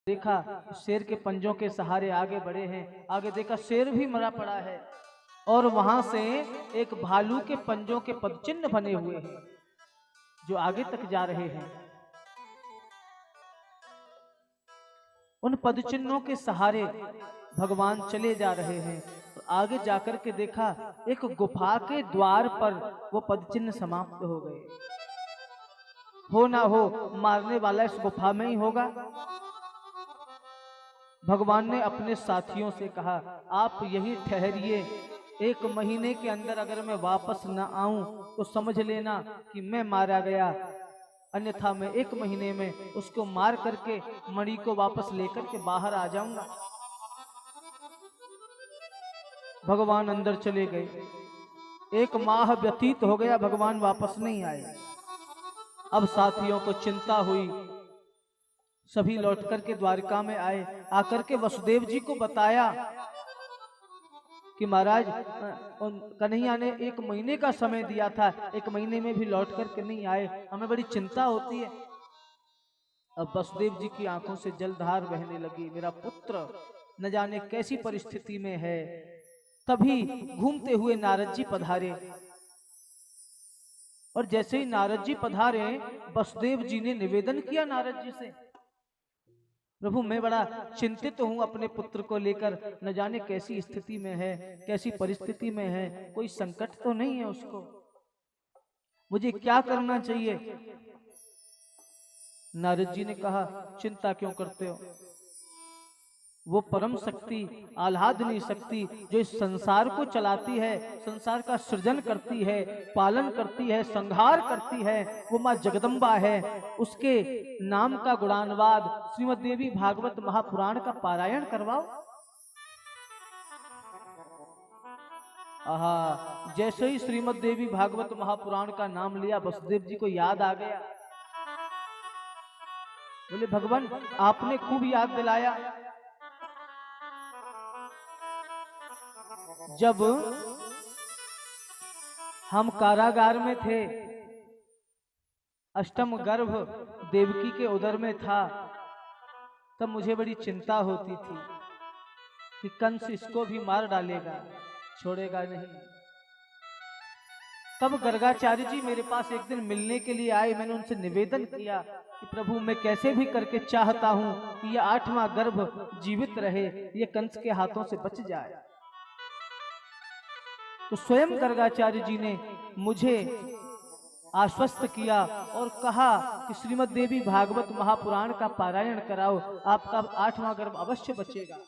देखा शेर के पंजों के सहारे आगे बढ़े हैं। आगे देखा शेर भी मरा पड़ा है और वहां से एक भालू के पंजों के पदचिन्ह बने हुए हैं जो आगे तक जा रहे हैं। उन पदचिन्हों के सहारे भगवान चले जा रहे हैं। तो आगे जाकर के देखा एक गुफा के द्वार पर वो पदचिन्ह समाप्त हो गए। हो ना हो मारने वाला इस गुफा में ही होगा। भगवान ने अपने साथियों से कहा, आप यही ठहरिए, 1 महीने के अंदर अगर मैं वापस न आऊं तो समझ लेना कि मैं मारा गया, अन्यथा मैं 1 महीने में उसको मार करके मणि को वापस लेकर के बाहर आ जाऊंगा। भगवान अंदर चले गए। 1 माह व्यतीत हो गया, भगवान वापस नहीं आए। अब साथियों को चिंता हुई। सभी लौट करके द्वारका में आए। आकर के वसुदेव जी को बताया कि महाराज कन्हैया ने 1 महीने का समय दिया था, 1 महीने में भी लौट करके नहीं आए, हमें बड़ी चिंता होती है। अब वसुदेव जी की आंखों से जलधार बहने लगी। मेरा पुत्र न जाने कैसी परिस्थिति में है। तभी घूमते हुए नारद जी पधारे और जैसे ही नारद जी पधारे, वसुदेव जी ने निवेदन किया नारद जी से, प्रभु मैं बड़ा चिंतित हूं अपने पुत्र को लेकर, न जाने कैसी स्थिति में है, कैसी परिस्थिति में है, कोई संकट तो नहीं है उसको, मुझे क्या करना चाहिए। नारद जी ने कहा, चिंता क्यों करते हो, वो परम शक्ति, आह्लादनी शक्ति जो इस संसार को चलाती है, संसार का सृजन करती है, पालन करती है, संहार करती है, वो माँ जगदम्बा है। उसके नाम का गुणानुवाद श्रीमद् देवी भागवत महापुराण का पारायण करवाओ। आहा, जैसे ही श्रीमद् देवी भागवत महापुराण का नाम लिया, वसुदेव जी को याद आ गया। बोले भगवान आपने खूब याद दिलाया। जब हम कारागार में थे, अष्टम गर्भ देवकी के उदर में था, तब मुझे बड़ी चिंता होती थी कि कंस इसको भी मार डालेगा, छोड़ेगा नहीं। तब गर्गाचार्य जी मेरे पास एक दिन मिलने के लिए आए। मैंने उनसे निवेदन किया कि प्रभु मैं कैसे भी करके चाहता हूं कि यह 8वां गर्भ जीवित रहे, ये कंस के हाथों से बच जाए। तो स्वयं गर्गाचार्य जी ने मुझे आश्वस्त किया और कहा कि श्रीमद् देवी भागवत महापुराण का पारायण कराओ, आपका 8वां गर्भ अवश्य बचेगा।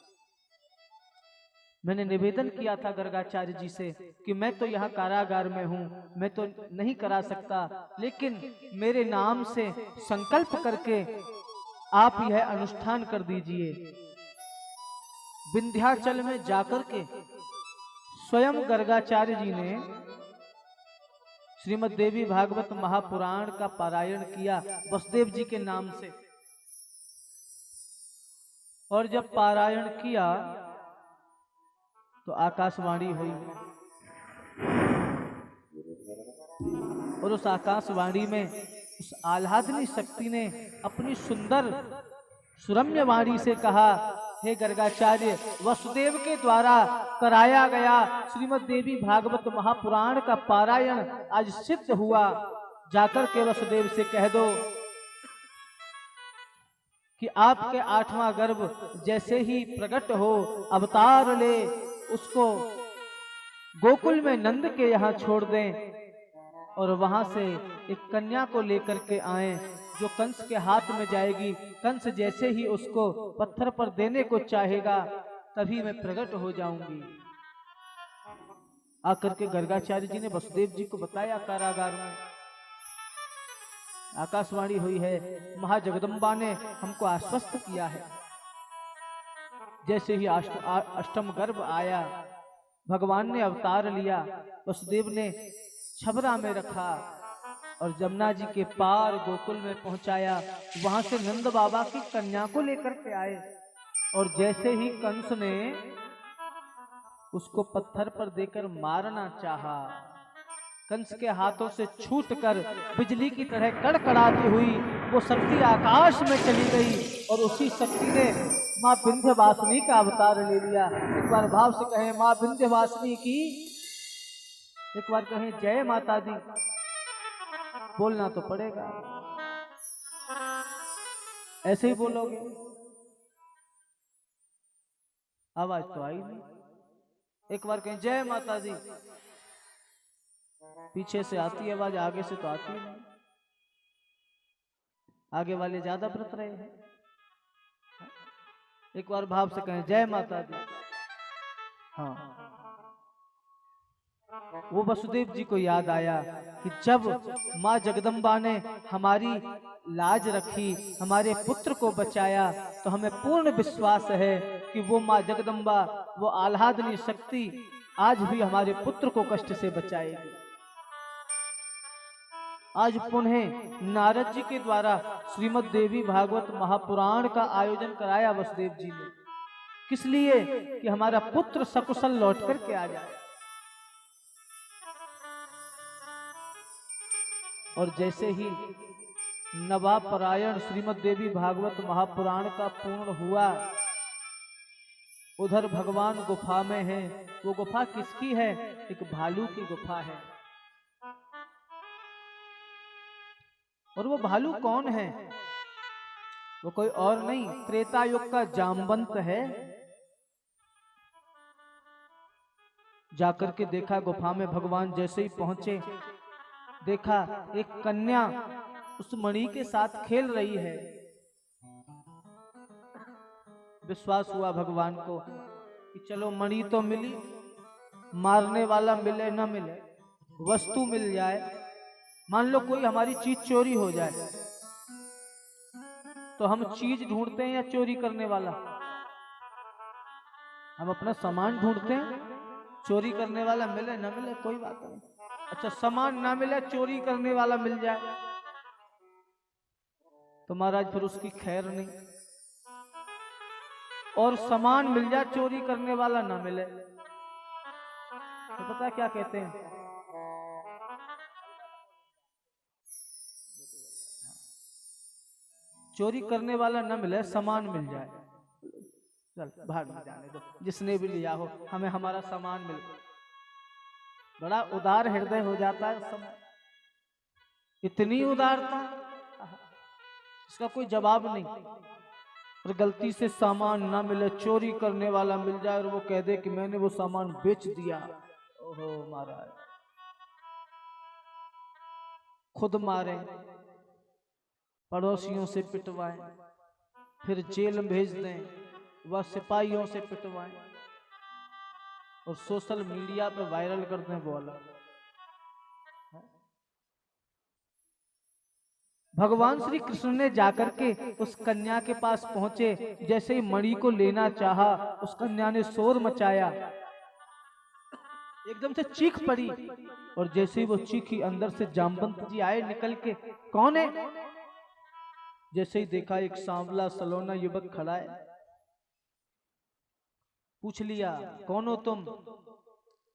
मैंने निवेदन किया था गर्गाचार्य जी से कि मैं तो यहाँ कारागार में हूँ, मैं तो नहीं करा सकता, लेकिन मेरे नाम से संकल्प करके आप यह अनुष्ठान कर दीजिए। विंध्याचल में जाकर के स्वयं गर्गाचार्य जी ने श्रीमद् देवी भागवत महापुराण का पारायण किया वसुदेव जी के नाम से। और जब पारायण किया तो आकाशवाणी हुई और उस आकाशवाणी में उस आह्लादनी शक्ति ने अपनी सुंदर सुरम्य वाणी से कहा, हे गर्गाचार्य, वसुदेव के द्वारा कराया गया श्रीमद् देवी भागवत महापुराण का पारायण आज सिद्ध हुआ। जाकर के वसुदेव से कह दो कि आपके 8वां गर्भ जैसे ही प्रकट हो, अवतार ले, उसको गोकुल में नंद के यहाँ छोड़ दें और वहां से एक कन्या को लेकर के आए जो कंस के हाथ में जाएगी। कंस जैसे ही उसको पत्थर पर देने को चाहेगा, तभी मैं प्रकट हो जाऊंगी। आकर के गर्गाचार्य जी ने वसुदेव जी को बताया। कारागार में आकाशवाणी हुई है, महाजगदम्बा ने हमको आश्वस्त किया है। जैसे ही अष्टम गर्भ आया, भगवान ने अवतार लिया, वसुदेव ने छबरा में रखा और जमुना जी के पार गोकुल में पहुंचाया। वहां से नंद बाबा की कन्या को लेकर के आए और जैसे ही कंस ने उसको पत्थर पर देकर मारना चाहा, कंस के हाथों से छूटकर बिजली की तरह कड़कड़ाती हुई वो शक्ति आकाश में चली गई और उसी शक्ति ने माँ विंध्यवासिनी का अवतार ले लिया। एक बार भाव से कहें माँ विंध्यवासिनी की, एक बार कहें जय माता दी। बोलना तो पड़ेगा, ऐसे ही बोलोगे, आवाज तो आई नहीं। एक बार कहें जय माता दी, पीछे से आती है आवाज, आगे से तो आती नहीं। आगे वाले ज्यादा व्रत रहे हैं। एक बार भाव से कहें जय माता दी। हाँ, वो वसुदेव जी को याद आया कि जब माँ जगदम्बा ने हमारी लाज रखी, हमारे पुत्र को बचाया, तो हमें पूर्ण विश्वास है कि वो माँ जगदम्बा, वो आह्लादनी शक्ति आज भी हमारे पुत्र को कष्ट से बचाएगी। आज पुनः नारद जी के द्वारा श्रीमद् देवी भागवत महापुराण का आयोजन कराया वसुदेव जी ने। किस लिए? कि हमारा पुत्र सकुशल लौट करके आ जाए। और जैसे ही नवापरायण श्रीमद् देवी भागवत महापुराण का पूर्ण हुआ, उधर भगवान गुफा में है। वो गुफा किसकी है? एक भालू की गुफा है। और वो भालू कौन है? वो कोई और नहीं, त्रेता युग का जामवंत है। जाकर के देखा गुफा में, भगवान जैसे ही पहुंचे देखा एक कन्या उस मणि के साथ खेल रही है। विश्वास हुआ भगवान को कि चलो मणि तो मिली, मारने वाला मिले न मिले, वस्तु मिल जाए। मान लो कोई हमारी चीज चोरी हो जाए तो हम चीज ढूंढते हैं या चोरी करने वाला? हम अपना सामान ढूंढते हैं। चोरी करने वाला मिले ना मिले कोई बात नहीं। अच्छा, सामान ना मिले, चोरी करने वाला मिल जाए तो महाराज फिर उसकी खैर नहीं। और सामान मिल जाए, चोरी करने वाला ना मिले तो पता क्या कहते हैं? चोरी करने वाला न मिले, सामान मिल जाए, चल भाग में जाने दो, जिसने भी लिया हो, हमें हमारा सामान मिल। बड़ा उदार हृदय हो जाता है समय, इतनी उदारता, इसका कोई जवाब नहीं। और गलती से सामान ना मिले, चोरी करने वाला मिल जाए और वो कह दे कि मैंने वो सामान बेच दिया, ओहो महाराज, खुद मारे, पड़ोसियों से पिटवाएं, फिर जेल में भेज दें, वह सिपाहियों से पिटवाएं और सोशल मीडिया पे वायरल कर दें वो अलग। भगवान श्री कृष्ण ने जाकर के उस कन्या के पास पहुंचे, जैसे ही मणि को लेना चाहा, उस कन्या ने शोर मचाया, एकदम से चीख पड़ी, और जैसे ही वो चीखी, अंदर से जामवंत जी आए निकल के। कौन है? जैसे ही देखा एक सांवला सलोना युवक खड़ा है। पूछ लिया, कौन हो तुम,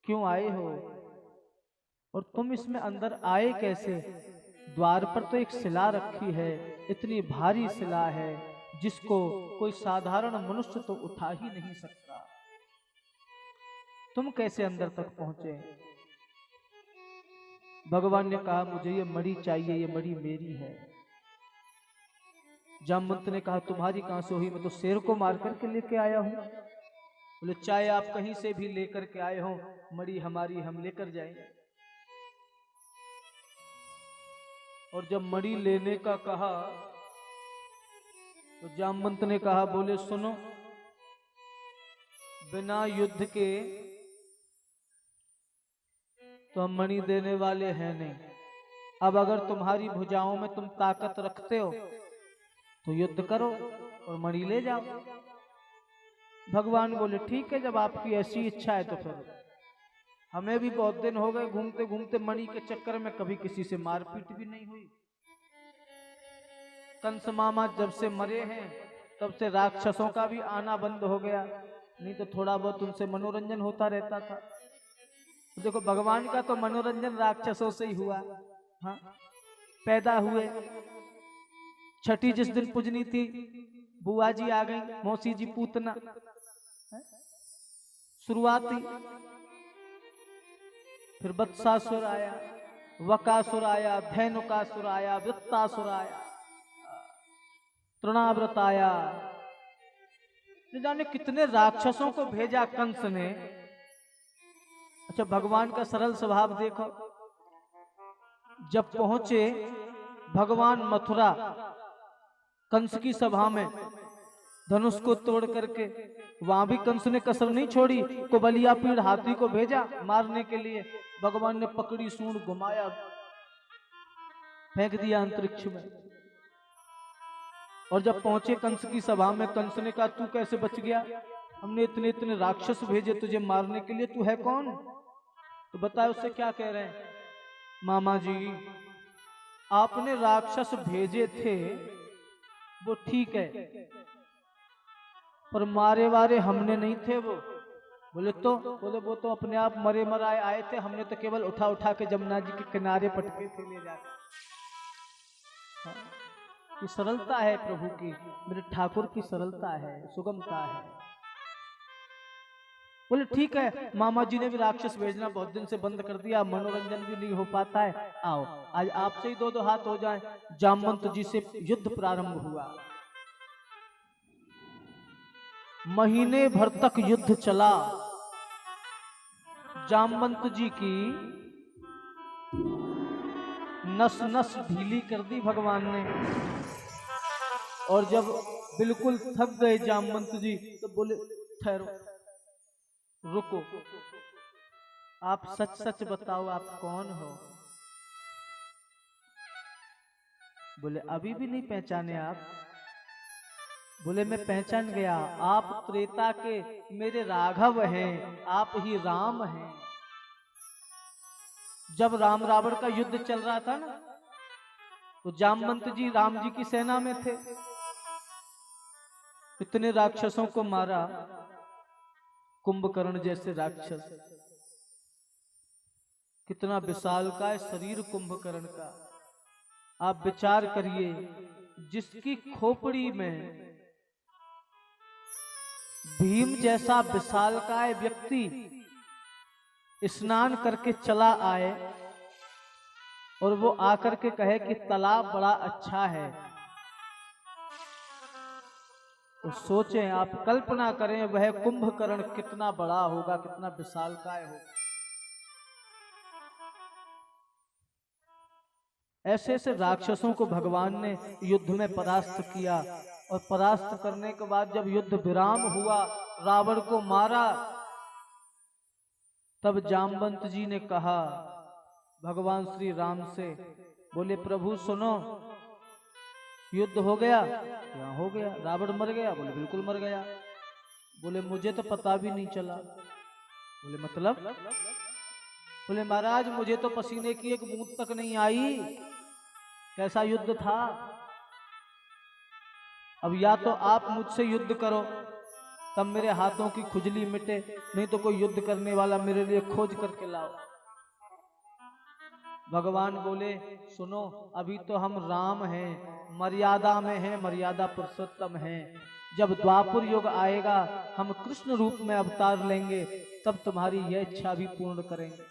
क्यों आए हो, और तुम इसमें अंदर आए कैसे? द्वार पर तो एक शिला रखी है, इतनी भारी शिला है जिसको कोई साधारण मनुष्य तो उठा ही नहीं सकता, तुम कैसे अंदर तक पहुंचे? भगवान ने कहा, मुझे ये मणि चाहिए, ये मणि मेरी है। जामवंत ने कहा, तुम्हारी कहां से हुई? मैं तो शेर को मार करके लेके आया हूं। बोले, चाहे आप कहीं से भी लेकर के आए हो, मणि हमारी, हम लेकर जाएंगे। और जब मणि लेने का कहा तो जामवंत ने कहा, बोले सुनो, बिना युद्ध के तो हम मणि देने वाले हैं नहीं। अब अगर तुम्हारी भुजाओं में तुम ताकत रखते हो तो युद्ध करो और मणि ले जाओ। भगवान बोले, ठीक है, जब आपकी ऐसी इच्छा है तो फिर हमें भी बहुत दिन हो गए घूमते घूमते, मणि के चक्कर में कभी किसी से मारपीट भी नहीं हुई। कंस मामा जब से मरे हैं तब से राक्षसों का भी आना बंद हो गया, नहीं तो थोड़ा बहुत उनसे मनोरंजन होता रहता था। देखो भगवान का तो मनोरंजन राक्षसों से ही हुआ। हाँ, पैदा हुए, छठी जिस दिन पूजनी थी, बुआ जी आ गई, मौसी जी पूतना, शुरुआत ही। फिर वत्सासुर आया, वकासुर आया, धैनुकासुर आया, वृत्तासुर आया, तृणाव्रत आया, न जाने कितने राक्षसों को भेजा कंस ने। अच्छा, भगवान का सरल स्वभाव देखो, जब पहुंचे भगवान मथुरा, कंस की सभा में धनुष को तोड़ करके, वहां भी कंस ने कसर नहीं छोड़ी, कुबलिया पीड़ हाथी को भेजा मारने के लिए। भगवान ने पकड़ी सूंड, घुमाया, फेंक दिया अंतरिक्ष में। और जब पहुंचे कंस की सभा में, कंस ने कहा तू कैसे बच गया, हमने इतने इतने राक्षस भेजे तुझे मारने के लिए, तू है कौन? तो बताए उससे क्या कह रहे हैं, मामा जी आपने राक्षस भेजे थे वो ठीक है, पर मारे वारे हमने नहीं थे वो। बोले तो? बोले वो तो अपने आप मरे मराए आए थे, हमने तो केवल उठा उठा के जमुना जी के किनारे पटके थे ले जाकर। हाँ, ये सरलता है प्रभु की, मेरे ठाकुर की सरलता है, सुगमता है। बोले ठीक है, मामा जी ने भी राक्षस भेजना बहुत दिन से बंद कर दिया, मनोरंजन भी नहीं हो पाता है, आओ आज आपसे ही दो दो हाथ हो जाए। जामवंत जी से युद्ध प्रारंभ हुआ, महीने भर तक युद्ध चला। जामवंत जी की नस नस ढीली कर दी भगवान ने। और जब बिल्कुल थक गए जामवंत जी, तो बोले ठहरो, रुको, आप सच सच बताओ आप कौन हो? बोले अभी भी नहीं पहचाने आप? बोले मैं पहचान गया, आप त्रेता के मेरे राघव हैं, आप ही राम हैं। जब राम रावण का युद्ध चल रहा था ना, तो जामवंत जी राम जी की सेना में थे, इतने राक्षसों को मारा, कुंभकर्ण जैसे राक्षस, कितना विशालकाय शरीर कुंभकर्ण का। आप विचार करिए, जिसकी खोपड़ी में भीम जैसा विशालकाय व्यक्ति स्नान करके चला आए और वो आकर के कहे कि तालाब बड़ा अच्छा है, तो सोचें आप, कल्पना करें वह कुंभकर्ण कितना बड़ा होगा, कितना विशालकाय होगा। ऐसे ऐसे राक्षसों को भगवान ने युद्ध में परास्त किया। और परास्त करने के बाद जब युद्ध विराम हुआ, रावण को मारा, तब जामवंत जी ने कहा भगवान श्री राम से, बोले प्रभु सुनो, युद्ध हो गया? क्या हो गया? रावण मर गया? बोले बिल्कुल मर गया। बोले मुझे तो पता भी नहीं चला। बोले मतलब? बोले महाराज मुझे तो पसीने की एक बूंद तक नहीं आई, कैसा युद्ध था। अब या तो आप मुझसे युद्ध करो तब मेरे हाथों की खुजली मिटे, नहीं तो कोई युद्ध करने वाला मेरे लिए खोज करके लाओ। भगवान बोले सुनो, अभी तो हम राम हैं, मर्यादा में हैं, मर्यादा पुरुषोत्तम हैं। जब द्वापर युग आएगा, हम कृष्ण रूप में अवतार लेंगे, तब तुम्हारी यह इच्छा भी पूर्ण करेंगे।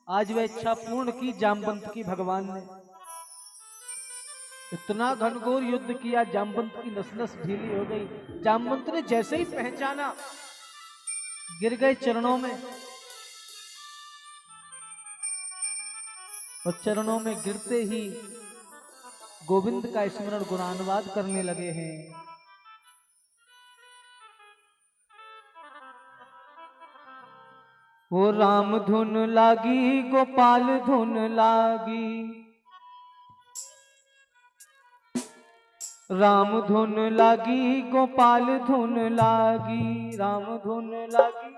आज वह इच्छा पूर्ण की जामवंत की भगवान ने। इतना घनघोर युद्ध किया, जामवंत की नस नस ढीली हो गई। जामवंत ने जैसे ही पहचाना, गिर गए चरणों में, और चरणों में गिरते ही गोविंद का स्मरण गुणानुवाद करने लगे हैं। वो राम धुन लागी, गोपाल धुन लागी, राम धुन लागी, गोपाल धुन लागी, राम धुन लागी।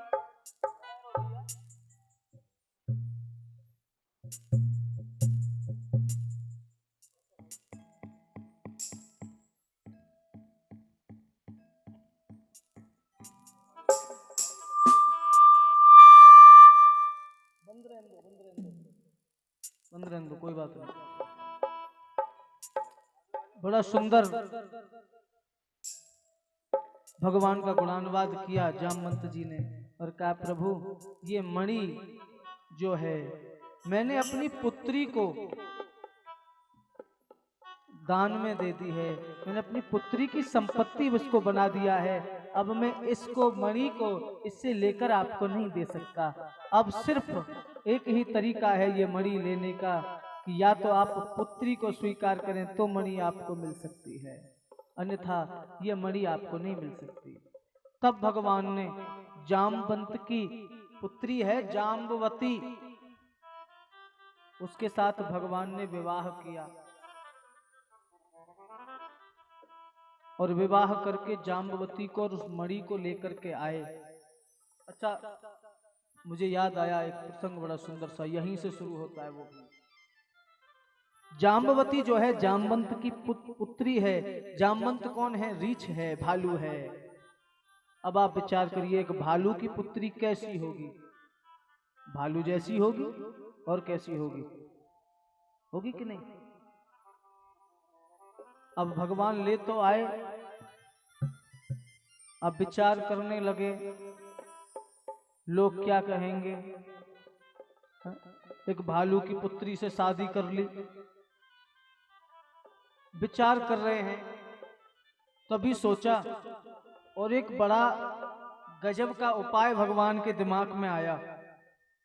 बड़ा सुंदर भगवान का गुणानुवाद किया जामवंत जी ने और कहा प्रभु ये मणि जो है मैंने अपनी पुत्री को दान में दे दी है, मैंने अपनी पुत्री की संपत्ति उसको बना दिया है। अब मैं इसको मणि को इससे लेकर आपको नहीं दे सकता। अब सिर्फ एक ही तरीका है ये मणि लेने का कि या तो आप पुत्री को स्वीकार करें तो मणि आपको मिल सकती है, अन्यथा ये मणि आपको नहीं मिल सकती। तब भगवान ने जामवंत की पुत्री है जाम्बवती, उसके साथ भगवान ने विवाह किया और विवाह करके जाम्बवती को और उस मणि को लेकर के आए। अच्छा, मुझे याद आया एक प्रसंग बड़ा सुंदर सा, यहीं से शुरू होता है वो। जाम्बवती जो है जामवंत की पुत्री है। जामवंत कौन है? रीछ है, भालू है। अब आप विचार करिए एक भालू की पुत्री कैसी होगी? भालू जैसी होगी और कैसी होगी? होगी कि नहीं? अब भगवान ले तो आए, अब विचार करने लगे लोग क्या कहेंगे। एक भालू की पुत्री से शादी कर ली, विचार कर रहे हैं। तभी सोचा और एक बड़ा गजब का उपाय भगवान के दिमाग में आया।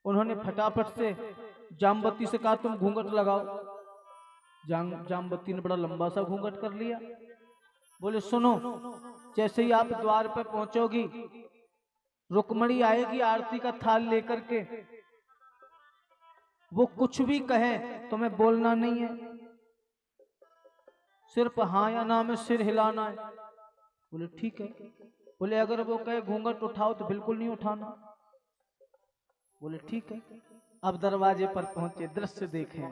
उन्होंने फटाफट से जाम्बवती से कहा तुम घूंघट लगाओ। जाम्बवती ने बड़ा लंबा सा घूंघट कर लिया। बोले सुनो, जैसे ही आप द्वार पर पहुंचोगी रुक्मणी आएगी आरती का थाल लेकर के, वो कुछ भी कहे तुम्हें बोलना नहीं है, सिर्फ हाँ या ना में सिर हिलाना है। बोले ठीक है। बोले अगर वो कहे घूंघट उठाओ तो बिल्कुल नहीं उठाना। बोले ठीक है। अब दरवाजे पर पहुंचे, दृश्य देखें।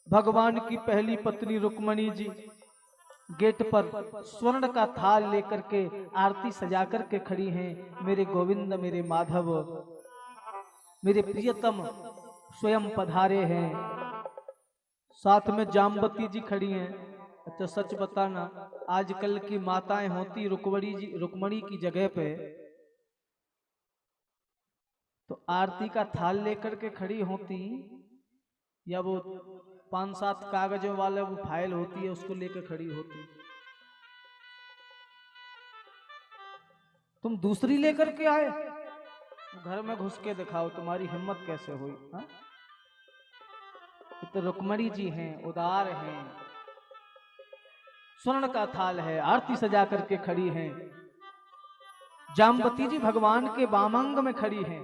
भगवान की पहली पत्नी रुक्मणी जी गेट पर स्वर्ण का थाल लेकर के आरती सजा करके खड़ी हैं। मेरे गोविंद, मेरे माधव, मेरे प्रियतम स्वयं पधारे हैं। साथ में जाम्बवती जी खड़ी हैं। अच्छा सच बताना, आजकल की माताएं होती रुक्मणी की जगह पे तो आरती का थाल लेकर के खड़ी होती, या वो 5-7 कागजों वाले वो फाइल होती है उसको लेकर खड़ी होती। तुम दूसरी लेकर के आए, घर में घुस के दिखाओ तुम्हारी हिम्मत कैसे हुई। हाँ? तो रुक्मणी जी हैं, उदार हैं, स्वर्ण का थाल है, आरती सजा करके खड़ी हैं। जाम्बवती जी भगवान के वामांग में खड़ी हैं।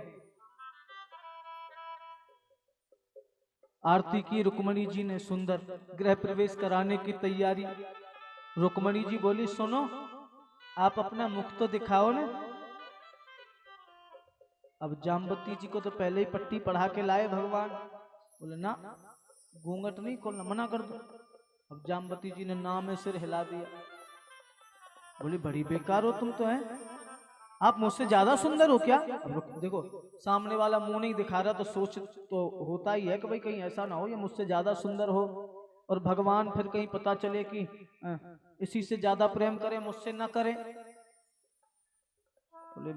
आरती की रुक्मणी जी ने, सुंदर गृह प्रवेश कराने की तैयारी। रुक्मणी जी बोली सुनो, आप अपना मुख तो दिखाओ ना। अब जाम्बवती जी को तो पहले ही पट्टी पढ़ा के लाए भगवान। बोले ना, घूंघट नहीं खोलना, मना कर दो। अब जाम्बवती जी ने ना में सिर हिला दिया। बोली बड़ी बेकार हो तुम तो, हैं आप मुझसे ज्यादा सुंदर हो क्या? अब देखो सामने वाला मुंह नहीं दिखा रहा तो सोच तो होता ही है कि भाई कहीं ऐसा ना हो ये मुझसे ज्यादा सुंदर हो और भगवान फिर कहीं पता चले कि इसी से ज्यादा प्रेम करें, मुझसे ना करें। बोले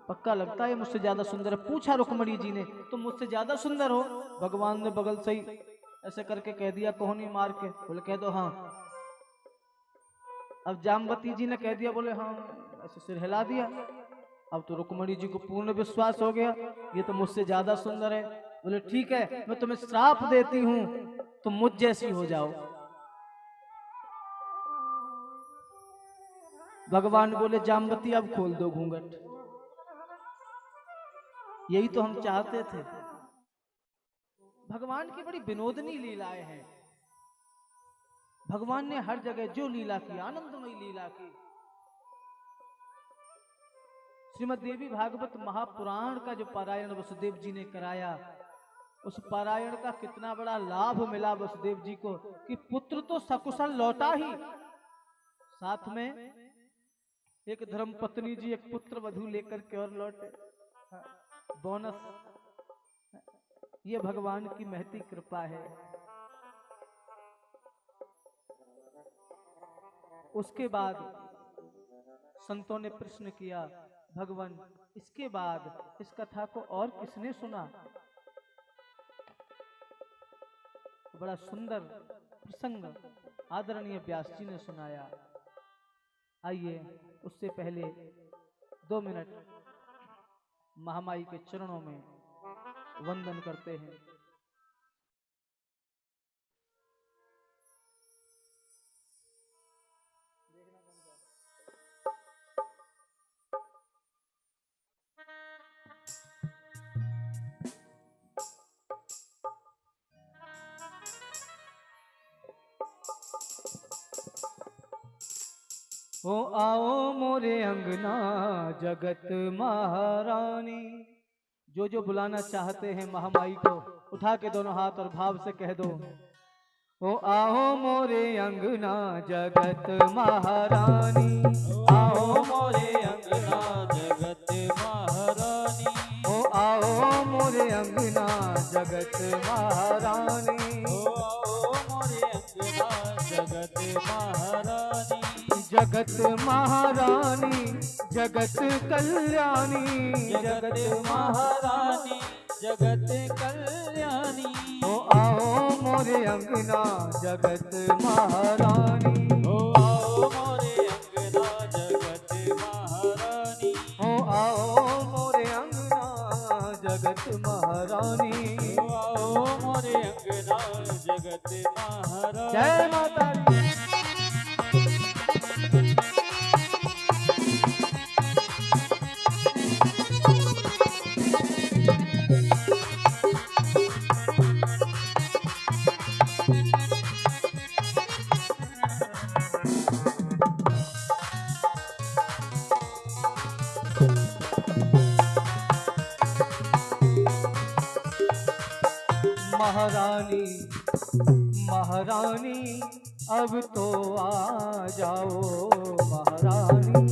पक्का लगता है मुझसे ज्यादा सुंदर है? पूछा रुक्मणी जी ने, तुम मुझसे ज्यादा सुंदर हो? भगवान ने बगल से ही ऐसे करके कह दिया, कोहनी मार के। बोले कह दो हाँ। अब जाम्बवती जी ने कह दिया, बोले हाँ, ऐसे सिर हिला दिया। अब तो रुक्मणी जी को पूर्ण विश्वास हो गया ये तो मुझसे ज्यादा सुंदर है। बोले ठीक है, मैं तुम्हें श्राप देती हूं, तुम मुझ जैसी हो जाओ। भगवान बोले जाम्बवती अब खोल दो घूंघट। यही तो हम चाहते थे। भगवान की बड़ी विनोदनी लीलाएं हैं। भगवान ने हर जगह जो लीला की, आनंदमय लीला की। श्रीमद् देवी भागवत महापुराण का जो पारायण वसुदेव जी ने कराया, उस पारायण का कितना बड़ा लाभ मिला वसुदेव जी को कि पुत्र तो सकुशल लौटा ही, साथ में एक धर्म पत्नी जी एक पुत्र वधू लेकर के और लौटे। बोनस, ये भगवान की महती कृपा है। उसके बाद संतों ने प्रश्न किया, भगवान इसके बाद इस कथा को और किसने सुना? बड़ा सुंदर प्रसंग आदरणीय व्यास जी ने सुनाया। आइए उससे पहले 2 मिनट महामाई के चरणों में वंदन करते हैं। ओ आओ मोरे अंगना जगत महारानी। जो बुलाना चाहते हैं महामाई को उठा के दोनों हाथ और भाव से कह दो, ओ आओ मोरे अंगना जगत महारानी। आओ मोरे अंगना जगत महारानी। ओ आओ मोरे अंगना जगत महारानी। ओ आओ मोरे अंगना जगत महारानी। जगत महारानी जगत कल्याणी। जगत महारानी जगत कल्याणी। ओ आओ मोरे अंगना जगत महारानी। ओ आओ मोरे अंगना जगत महारानी। ओ आओ मोरे अंगना जगत महारानी। ओ आओ मोरे अंगना जगत महारानी। जय माता दी। महारानी महारानी अब तो आ जाओ महारानी।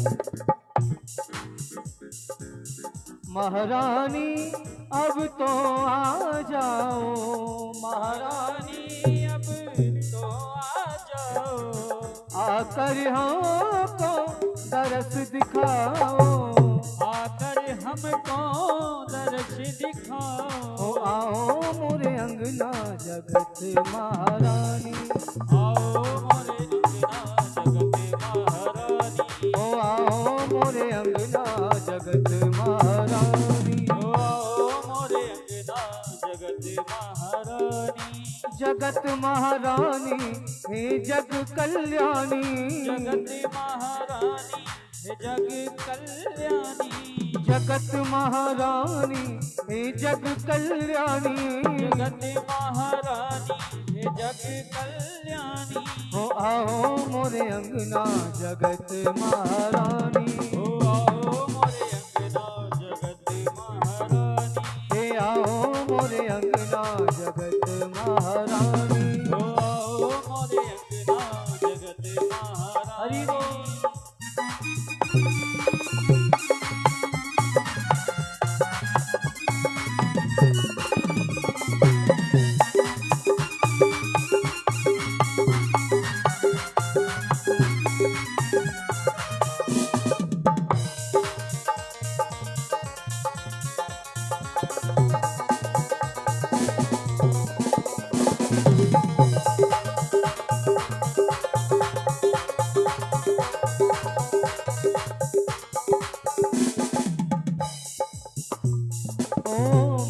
महारानी अब तो आ जाओ महारानी। अब तो आ जाओ। आकर हमको दरस दिखाओ। आकर हमको दर्श दिखाओ। ओ आओ मोरे अंगना जगत महारानी। आओ मोरे अंगना जगत महारानी। ओ आओ मोरे अंगना जगत महारानी। ओ आओ मोरे अंगना जगत महारानी। जगत महारानी हे जग कल्याणी। जगत महारानी हे जग कल्याणी। जगत महारानी हे जग कल्याणी। जगत महारानी हे जग कल्याणी। ओ आओ मोरे अंगना जगत महारानी। ओ आओ मोरे अंगना जगत महारानी। हे आओ मोरे अंगना जगत महारानी। ओ आओ मोरे अंगना जगत महारानी।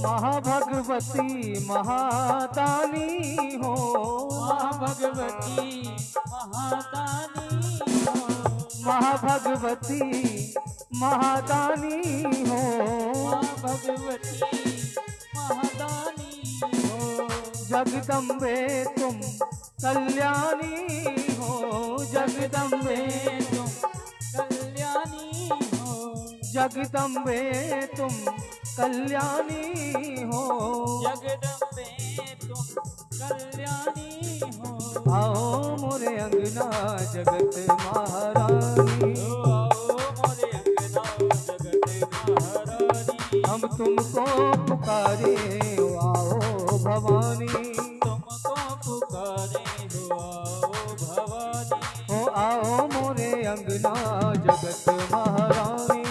महाभगवती महादानी हो। महाभगवती महादानी हो। महाभगवती महादानी हो। महाभगवती महादानी हो। जगदम्बे तुम कल्याणी हो। जगदम्बे तुम कल्याणी हो। जगदम्बे तुम कल्याणी हो। जगदम्बे तुम कल्याणी हो। आओ मोरे अंगना जगत महारानी। ओ आओ मोरे अंगना जगत महारानी। हम तुमको पुकारे हो आओ भवानी। तुमको पुकारे हो आओ भवानी। हो आओ आओ मोरे अंगना जगत महारानी,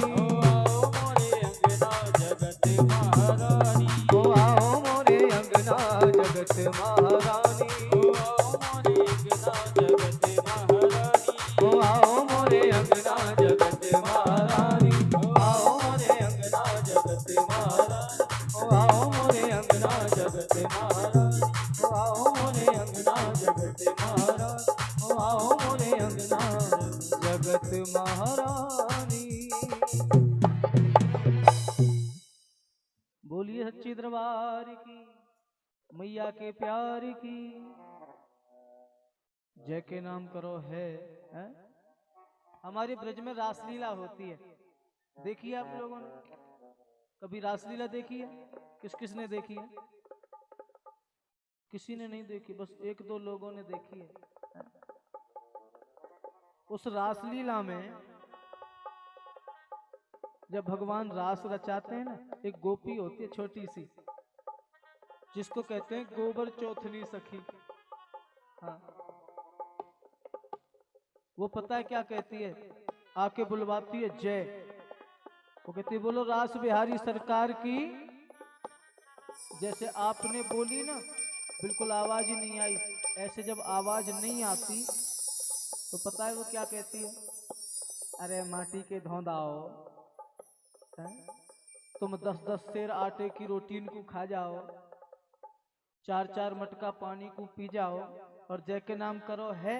आओ मोरे अंगना जगत महारानी, आओ मोरे अंगना जगत महारानी, आओ मोरे अंगना जगत महारानी, आओ मोरे अंगना जगत महारानी, आओ मोरे अंगना जगत महारानी, आओ मोरे अंगना जगत महारानी, आओ मोरे अंगना जगत महारानी, आओ मोरे अंगना जगत महारानी। बोलिए सच्ची दरबार की मैया के प्यार की जय के नाम करो है, हैं? हमारे ब्रज में रासलीला होती है, देखिए आप लोगों ने कभी रासलीला देखी है? किस किस ने देखी है? किसी ने नहीं देखी, बस एक दो लोगों ने देखी है। उस रासलीला में जब भगवान रास रचाते हैं ना, एक गोपी होती है छोटी सी, जिसको कहते हैं गोबर चौथनी सखी। हाँ, वो पता है क्या कहती है? आके बुलवाती है जय, वो कहती है बोलो रास बिहारी सरकार की। जैसे आपने बोली ना, बिल्कुल आवाज ही नहीं आई। ऐसे जब आवाज नहीं आती तो पता है वो क्या कहती है? अरे माटी के धौंदाओ, तुम 10-10 सेर आटे की रोटी को खा जाओ, 4-4 मटका पानी को पी जाओ और जय के नाम करो है,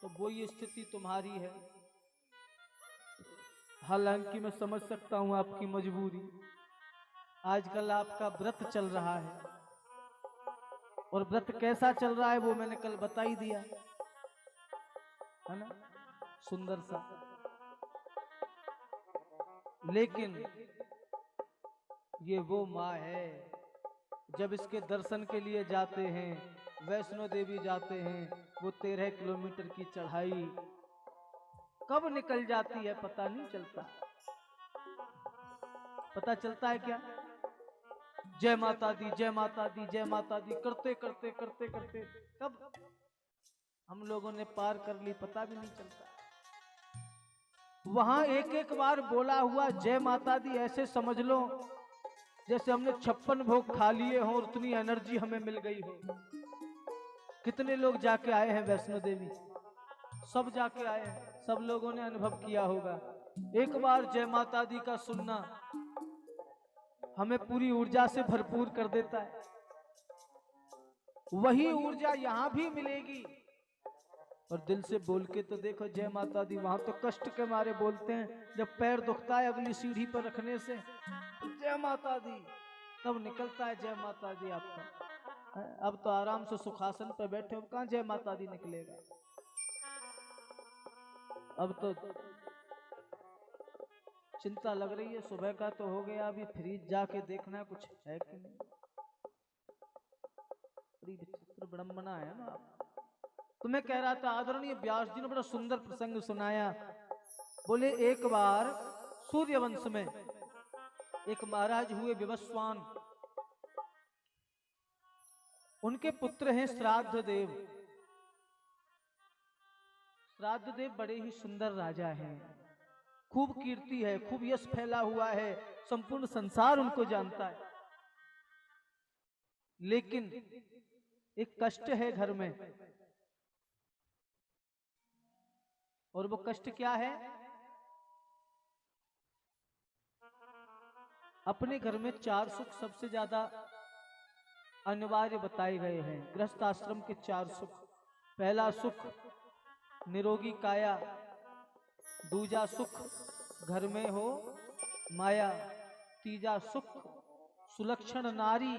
तो वो ये स्थिति तुम्हारी है। हालांकि मैं समझ सकता हूं आपकी मजबूरी, आजकल आपका व्रत चल रहा है, और व्रत कैसा चल रहा है वो मैंने कल बता ही दिया है ना, सुंदर सा। लेकिन ये वो माँ है, जब इसके दर्शन के लिए जाते हैं, वैष्णो देवी जाते हैं, वो 13 किलोमीटर की चढ़ाई कब निकल जाती है पता नहीं चलता। पता चलता है क्या? जय माता दी, जय माता दी, जय माता दी करते करते करते करते कब हम लोगों ने पार कर ली पता भी नहीं चलता। वहां एक एक बार बोला हुआ जय माता दी ऐसे समझ लो जैसे हमने 56 भोग खा लिए हों और उतनी एनर्जी हमें मिल गई हो। कितने लोग जाके आए हैं वैष्णो देवी? सब जाके आए हैं, सब लोगों ने अनुभव किया होगा। एक बार जय माता दी का सुनना हमें पूरी ऊर्जा से भरपूर कर देता है। वही ऊर्जा यहां भी मिलेगी, और दिल से बोल के तो देखो जय माता दी। वहां तो कष्ट के मारे बोलते हैं, जब पैर दुखता है अगली सीढ़ी पर रखने से जय माता दी, तब निकलता है जय माता दी आपका। अब तो आराम से सुखासन पर बैठे हो, कहां जय माता दी निकलेगा। अब तो चिंता लग रही है, सुबह का तो हो गया, अभी फ्रीज जाके देखना कुछ है कि नहीं। बड़ी विचित्र विडंबना है ना। तो मैं कह रहा था आदरणीय व्यास जी ने बड़ा सुंदर प्रसंग सुनाया। बोले एक बार सूर्यवंश में एक महाराज हुए विवस्वान, उनके पुत्र हैं श्राद्ध देव। श्राद्ध देव बड़े ही सुंदर राजा हैं, खूब कीर्ति है, खूब यश फैला हुआ है, संपूर्ण संसार उनको जानता है। लेकिन एक कष्ट है घर में, और वो कष्ट क्या है? अपने घर में 4 सुख सबसे ज्यादा अनिवार्य बताए गए हैं। गृहस्थ आश्रम के 4 सुख। पहला सुख निरोगी काया, दूजा सुख घर में हो माया, तीजा सुख सुलक्षण नारी,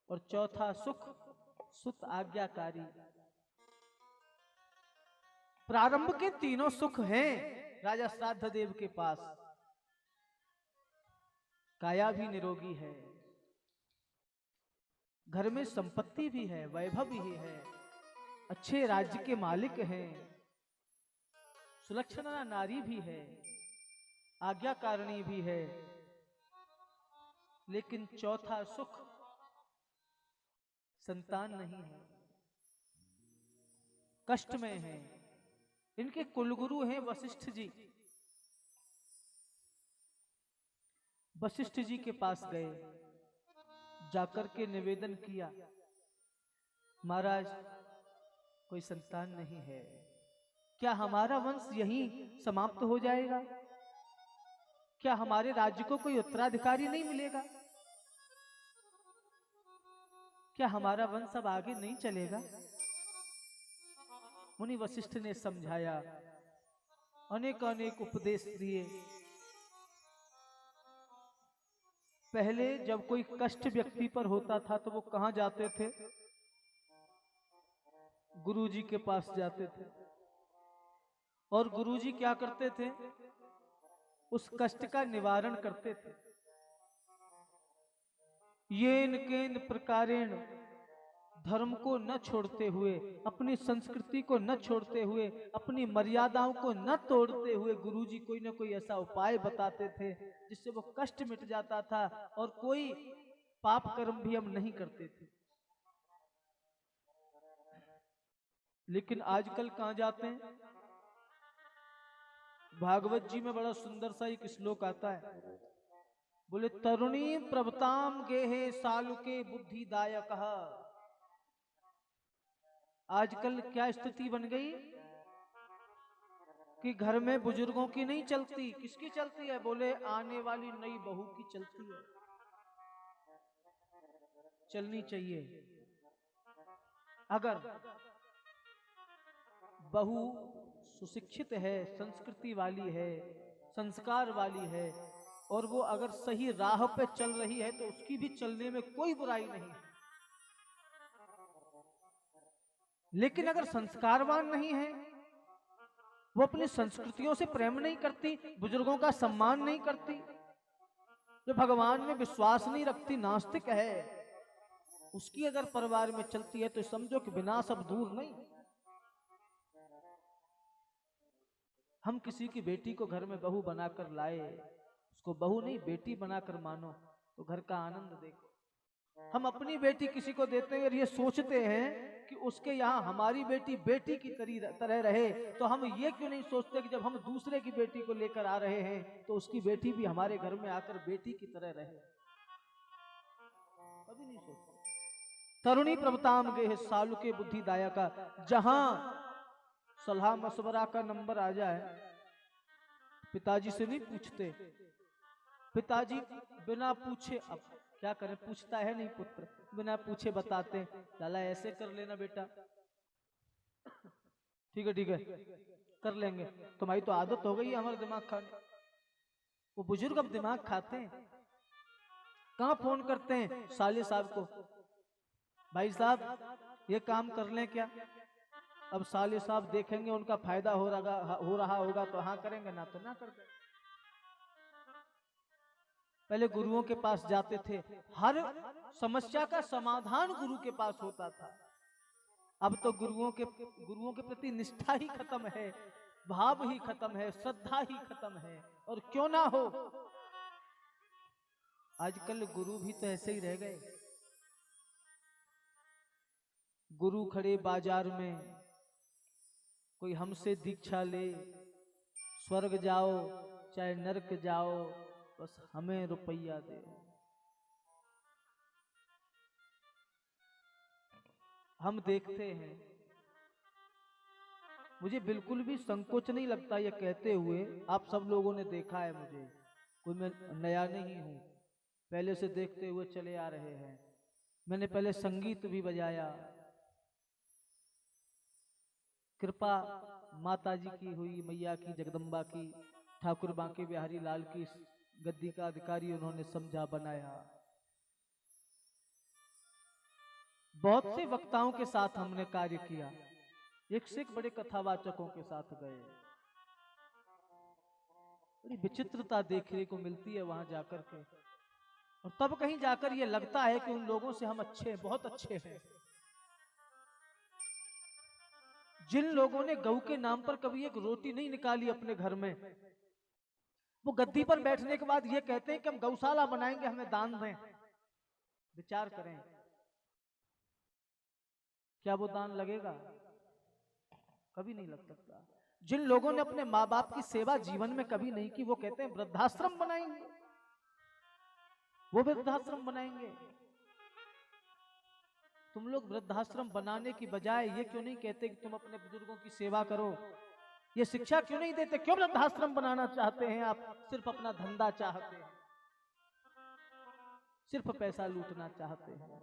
और चौथा सुख सुत आज्ञाकारी। प्रारंभ के तीनों सुख हैं राजा श्राद्ध देव के पास। काया भी निरोगी है, घर में संपत्ति भी है, वैभव भी है, अच्छे राज्य के मालिक हैं, सुलक्षणा नारी भी है, आज्ञाकारिणी भी है। लेकिन चौथा सुख संतान नहीं है। कष्ट में हैं। इनके कुलगुरु हैं वशिष्ठ जी। वशिष्ठ जी के पास गए, जाकर के निवेदन किया, महाराज कोई संतान नहीं है, क्या हमारा वंश यहीं समाप्त हो जाएगा? क्या हमारे राज्य को कोई उत्तराधिकारी नहीं मिलेगा? क्या हमारा वंश अब आगे नहीं चलेगा? मुनि वशिष्ठ ने समझाया, अनेक अनेक उपदेश दिए। पहले जब कोई कष्ट व्यक्ति पर होता था तो वो कहां जाते थे? गुरुजी के पास जाते थे। और गुरुजी क्या करते थे? उस कष्ट का निवारण करते थे। येन केन प्रकारेण, धर्म को न छोड़ते हुए, अपनी संस्कृति को न छोड़ते हुए, अपनी मर्यादाओं को न तोड़ते हुए गुरुजी कोई ना कोई ऐसा उपाय बताते थे जिससे वो कष्ट मिट जाता था और कोई पाप कर्म भी हम नहीं करते थे। लेकिन आजकल कहां जाते हैं? भागवत जी में बड़ा सुंदर सा एक श्लोक आता है, बोले तरुणी प्रभताम गेहे सालुके बुद्धिदायक। आजकल क्या स्थिति बन गई कि घर में बुजुर्गों की नहीं चलती, किसकी चलती है? बोले आने वाली नई बहू की चलती है। चलनी चाहिए। अगर बहू सुशिक्षित है, संस्कृति वाली है, संस्कार वाली है और वो अगर सही राह पे चल रही है तो उसकी भी चलने में कोई बुराई नहीं है। लेकिन अगर संस्कारवान नहीं है, वो अपनी संस्कृतियों से प्रेम नहीं करती, बुजुर्गों का सम्मान नहीं करती, जो भगवान में विश्वास नहीं रखती, नास्तिक है, उसकी अगर परिवार में चलती है तो समझो कि विनाश अब दूर नहीं। हम किसी की बेटी को घर में बहू बनाकर लाए, उसको बहू नहीं बेटी बनाकर मानो तो घर का आनंद देखो। हम अपनी बेटी किसी को देते हैं और ये सोचते हैं कि उसके यहाँ हमारी बेटी बेटी की तरह रहे, तो हम ये क्यों नहीं सोचते कि जब हम दूसरे की बेटी को लेकर आ रहे हैं तो उसकी बेटी भी हमारे घर में आकर बेटी की तरह रहे? कभी नहीं सोचते। तरुणी प्रभताम गे सालु के बुद्धिदाया का, जहां सलाह मशवरा का नंबर आ जाए पिताजी से नहीं पूछते। पिताजी बिना पूछे, अब क्या करें, पूछता है नहीं पुत्र, बिना पूछे बताते हैं, लाला ऐसे कर लेना बेटा, ठीक है कर लेंगे, तुम्हारी तो आदत हो गई है हमारा दिमाग खाने। वो बुजुर्ग अब दिमाग खाते हैं। कहां फोन करते हैं साले साहब को, भाई साहब ये काम कर लें क्या? अब साले साहब देखेंगे उनका फायदा हो रहा होगा तो हाँ करेंगे, ना तो ना कर देंगे। पहले गुरुओं के पास जाते थे, हर समस्या का समाधान गुरु के पास होता था। अब तो गुरुओं के प्रति निष्ठा ही खत्म है, भाव ही खत्म है, श्रद्धा ही खत्म है। और क्यों ना हो, आजकल गुरु भी तो ऐसे ही रह गए। गुरु खड़े बाजार में, कोई हमसे दीक्षा ले, स्वर्ग जाओ चाहे नरक जाओ, बस हमें रुपया दे। हम देखते हैं, मुझे बिल्कुल भी संकोच नहीं लगता ये कहते हुए, आप सब लोगों ने देखा है मुझे, कोई मैं नया नहीं हूं, पहले से देखते हुए चले आ रहे हैं। मैंने पहले संगीत भी बजाया, कृपा माता जी की हुई, मैया की, जगदम्बा की, ठाकुर बांके बिहारी लाल की गद्दी का अधिकारी उन्होंने समझा बनाया। बहुत से वक्ताओं के साथ हमने कार्य किया, एक से एक बड़े कथावाचकों के साथ गए। बड़ी विचित्रता देखने को मिलती है वहां जाकर के, और तब कहीं जाकर ये लगता है कि उन लोगों से हम अच्छे हैं, बहुत अच्छे हैं। जिन लोगों ने गऊ के नाम पर कभी एक रोटी नहीं निकाली अपने घर में, वो गद्दी पर बैठने के बाद ये कहते हैं कि हम गौशाला बनाएंगे, हमें दान दें। विचार करें, क्या वो दान लगेगा? कभी नहीं लग सकता। जिन लोगों ने अपने माँ बाप की सेवा जीवन में कभी नहीं की, वो कहते हैं वृद्धाश्रम बनाएंगे, वो वृद्धाश्रम बनाएंगे। तुम लोग वृद्धाश्रम बनाने की बजाय ये क्यों नहीं कहते कि तुम अपने बुजुर्गों की सेवा करो? ये शिक्षा क्यों नहीं देते? क्यों वृद्धाश्रम बनाना चाहते हैं आप? सिर्फ अपना धंधा चाहते हैं, सिर्फ पैसा लूटना चाहते हैं।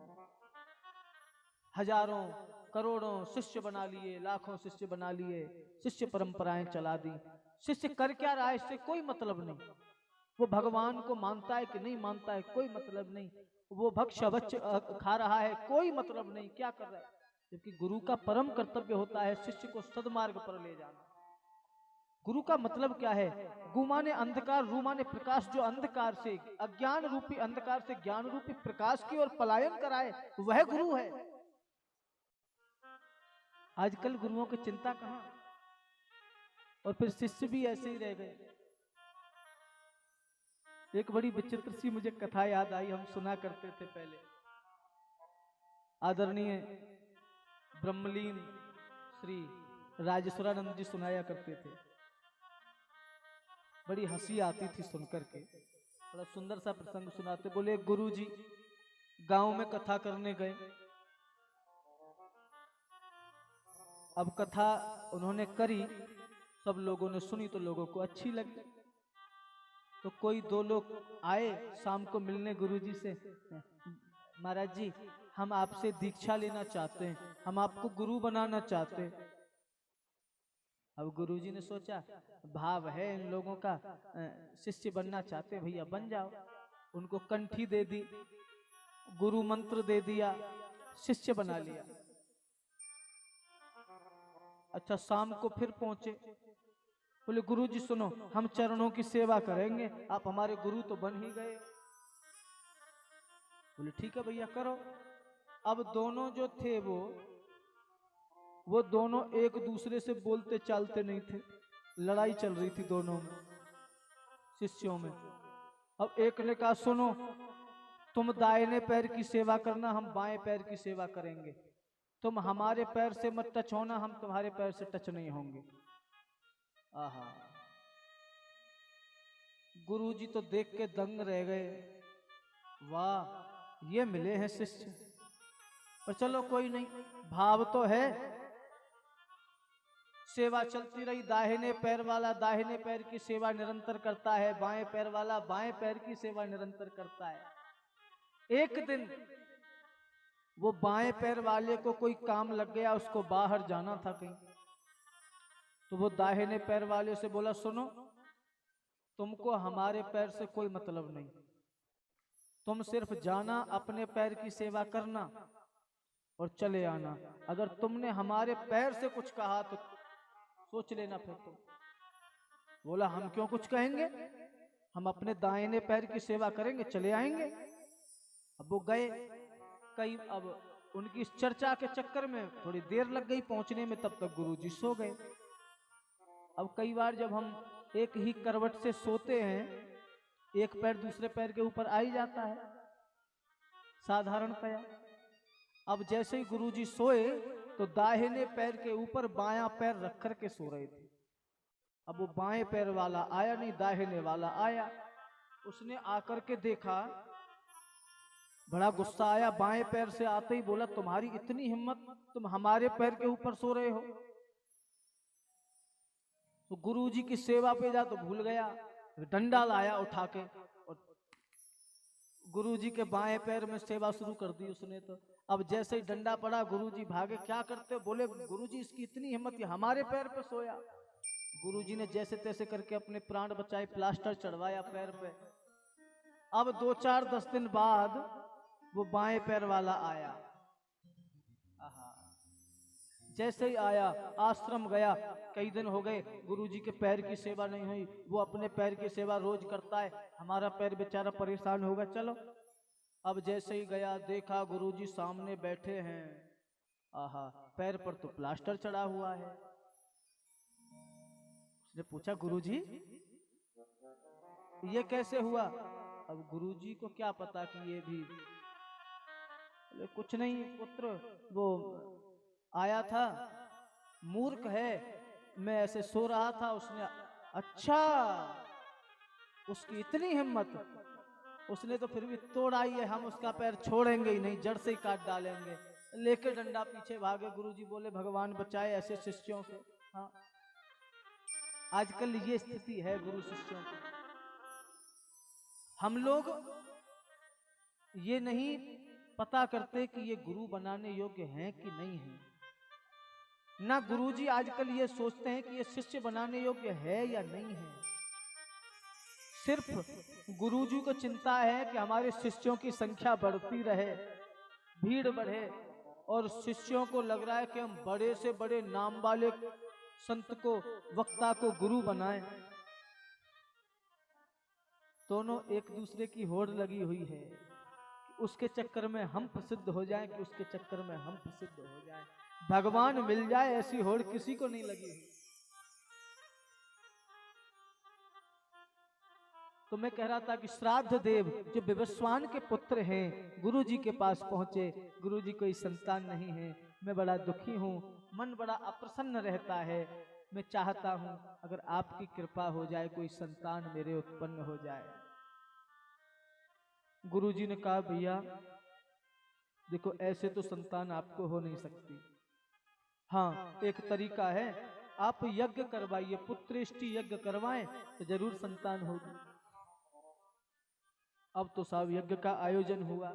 हजारों करोड़ों शिष्य बना लिए, लाखों शिष्य बना लिए, शिष्य परंपराएं चला दी। शिष्य कर क्या रहा है इससे कोई मतलब नहीं। वो भगवान को मानता है कि नहीं मानता है कोई मतलब नहीं। वो भक्ष भक्ष खा रहा है कोई मतलब नहीं, क्या कर रहा है। जबकि गुरु का परम कर्तव्य होता है शिष्य को सदमार्ग पर ले जाना। गुरु का मतलब क्या है? गु माने अंधकार, रू माने प्रकाश। जो अंधकार से, अज्ञान रूपी अंधकार से ज्ञान रूपी प्रकाश की ओर पलायन कराए, वह गुरु है। आजकल गुरुओं की चिंता कहां, और फिर शिष्य भी ऐसे ही रह गए। एक बड़ी विचित्र सी मुझे कथा याद आई, हम सुना करते थे पहले। आदरणीय ब्रह्मलीन श्री राजेश्वरानंद जी सुनाया करते थे। बड़ी हंसी आती थी सुनकर के। बड़ा सुंदर सा प्रसंग सुनाते। बोले गुरु जी गांव में कथा करने गए। अब कथा उन्होंने करी, सब लोगों ने सुनी तो लोगों को अच्छी लगी। तो कोई दो लोग आए शाम को मिलने गुरुजी से, महाराज जी हम आपसे दीक्षा लेना चाहते हैं, हम आपको गुरु बनाना चाहते हैं। अब गुरुजी ने सोचा भाव है इन लोगों का, शिष्य बनना चाहते भैया बन जाओ। उनको कंठी दे दी, गुरु मंत्र दे दिया, शिष्य बना लिया। अच्छा शाम को फिर पहुंचे। बोले गुरुजी सुनो, हम चरणों की सेवा करेंगे, आप हमारे गुरु तो बन ही गए। बोले ठीक है भैया करो। अब दोनों जो थे वो दोनों एक दूसरे से बोलते चालते नहीं थे। लड़ाई चल रही थी दोनों में, शिष्यों में। अब एक ने कहा सुनो, तुम दाहिने पैर की सेवा करना, हम बाएं पैर की सेवा करेंगे। तुम हमारे पैर से मत टच होना, हम तुम्हारे पैर से टच नहीं होंगे। आहा, गुरुजी तो देख के दंग रह गए। वाह ये मिले हैं शिष्य। पर चलो कोई नहीं, भाव तो है। सेवा चलती रही। दाहिने पैर वाला दाहिने पैर की सेवा निरंतर करता है, बाएं पैर वाला बाएं पैर की सेवा निरंतर करता है। एक दिन वो बाएं पैर वाले को कोई काम लग गया, उसको बाहर जाना था कहीं। तो वो दाहिने पैर वाले से बोला सुनो, तुमको हमारे पैर से कोई मतलब नहीं, तुम सिर्फ जाना, अपने पैर की सेवा करना और चले आना। अगर तुमने हमारे पैर से कुछ कहा तो सोच लेना फिर तुम। बोला हम क्यों कुछ कहेंगे, हम अपने दाहिने पैर की सेवा करेंगे, चले आएंगे। अब वो गए कई। अब उनकी इस चर्चा के चक्कर में थोड़ी देर लग गई पहुंचने में, तब तक गुरुजी सो गए। अब कई बार जब हम एक ही करवट से सोते हैं, एक पैर दूसरे पैर के ऊपर आ ही जाता है साधारणतया। अब जैसे ही गुरुजी सोए तो दाहिने पैर के ऊपर बायां पैर रख करके सो रहे थे। अब वो बाएं पैर वाला आया नहीं, दाहिने वाला आया। उसने आकर के देखा, बड़ा गुस्सा आया। बाएं पैर से आते ही बोला तुम्हारी इतनी हिम्मत, तुम हमारे पैर के ऊपर सो रहे हो। तो गुरुजी की सेवा पे जा तो भूल गया, डंडा लाया उठा के और गुरुजी के बाएं पैर में सेवा शुरू कर दी उसने। तो अब जैसे ही डंडा पड़ा गुरुजी भागे। क्या करते हो? बोले गुरुजी इसकी इतनी हिम्मत कि हमारे पैर पे सोया। गुरुजी ने जैसे तैसे करके अपने प्राण बचाए, प्लास्टर चढ़वाया पैर पे। अब 2-4-10 दिन बाद वो बाएं पैर वाला आया। जैसे ही आया आश्रम गया, कई दिन हो गए गुरुजी के पैर की सेवा नहीं हुई। वो अपने पैर की सेवा रोज करता है, हमारा पैर बेचारा परेशान होगा। चलो अब जैसे ही गया देखा गुरुजी सामने बैठे हैं। आहा, पैर पर तो प्लास्टर चढ़ा हुआ है। उसने पूछा गुरुजी ये कैसे हुआ? अब गुरुजी को क्या पता कि ये भी। कुछ नहीं पुत्र, वो आया था मूर्ख है, मैं ऐसे सो रहा था, उसने अच्छा, उसकी इतनी हिम्मत, उसने तो फिर भी तोड़ आई है, हम उसका पैर छोड़ेंगे ही नहीं, जड़ से ही काट डालेंगे। लेके डंडा पीछे भागे। गुरुजी बोले भगवान बचाए ऐसे शिष्यों से। हाँ, आजकल ये स्थिति है गुरु शिष्यों की। हम लोग ये नहीं पता करते कि ये गुरु बनाने योग्य हैं कि नहीं हैं। ना गुरुजी आजकल ये सोचते हैं कि ये शिष्य बनाने योग्य है या नहीं है। सिर्फ गुरुजी को चिंता है कि हमारे शिष्यों की संख्या बढ़ती रहे, भीड़ बढ़े, और शिष्यों को लग रहा है कि हम बड़े से बड़े नाम वाले संत को, वक्ता को गुरु बनाएं। दोनों एक दूसरे की होड़ लगी हुई है कि उसके चक्कर में हम प्रसिद्ध हो जाएं, कि उसके चक्कर में हम प्रसिद्ध हो जाएं। भगवान मिल जाए ऐसी होड़ किसी को नहीं लगी हुई। तो मैं कह रहा था कि श्राद्ध देव जो विवस्वान के पुत्र हैं गुरु जी के पास पहुंचे। गुरु जी कोई संतान नहीं है, मैं बड़ा दुखी हूँ, मन बड़ा अप्रसन्न रहता है, मैं चाहता हूँ अगर आपकी कृपा हो जाए कोई संतान मेरे उत्पन्न हो जाए। गुरु जी ने कहा भैया देखो ऐसे तो संतान आपको हो नहीं सकती। हाँ, एक तरीका है, आप यज्ञ करवाइए, पुत्रेष्टि यज्ञ करवाएं तो जरूर संतान होगी। अब तो साहब यज्ञ का आयोजन हुआ,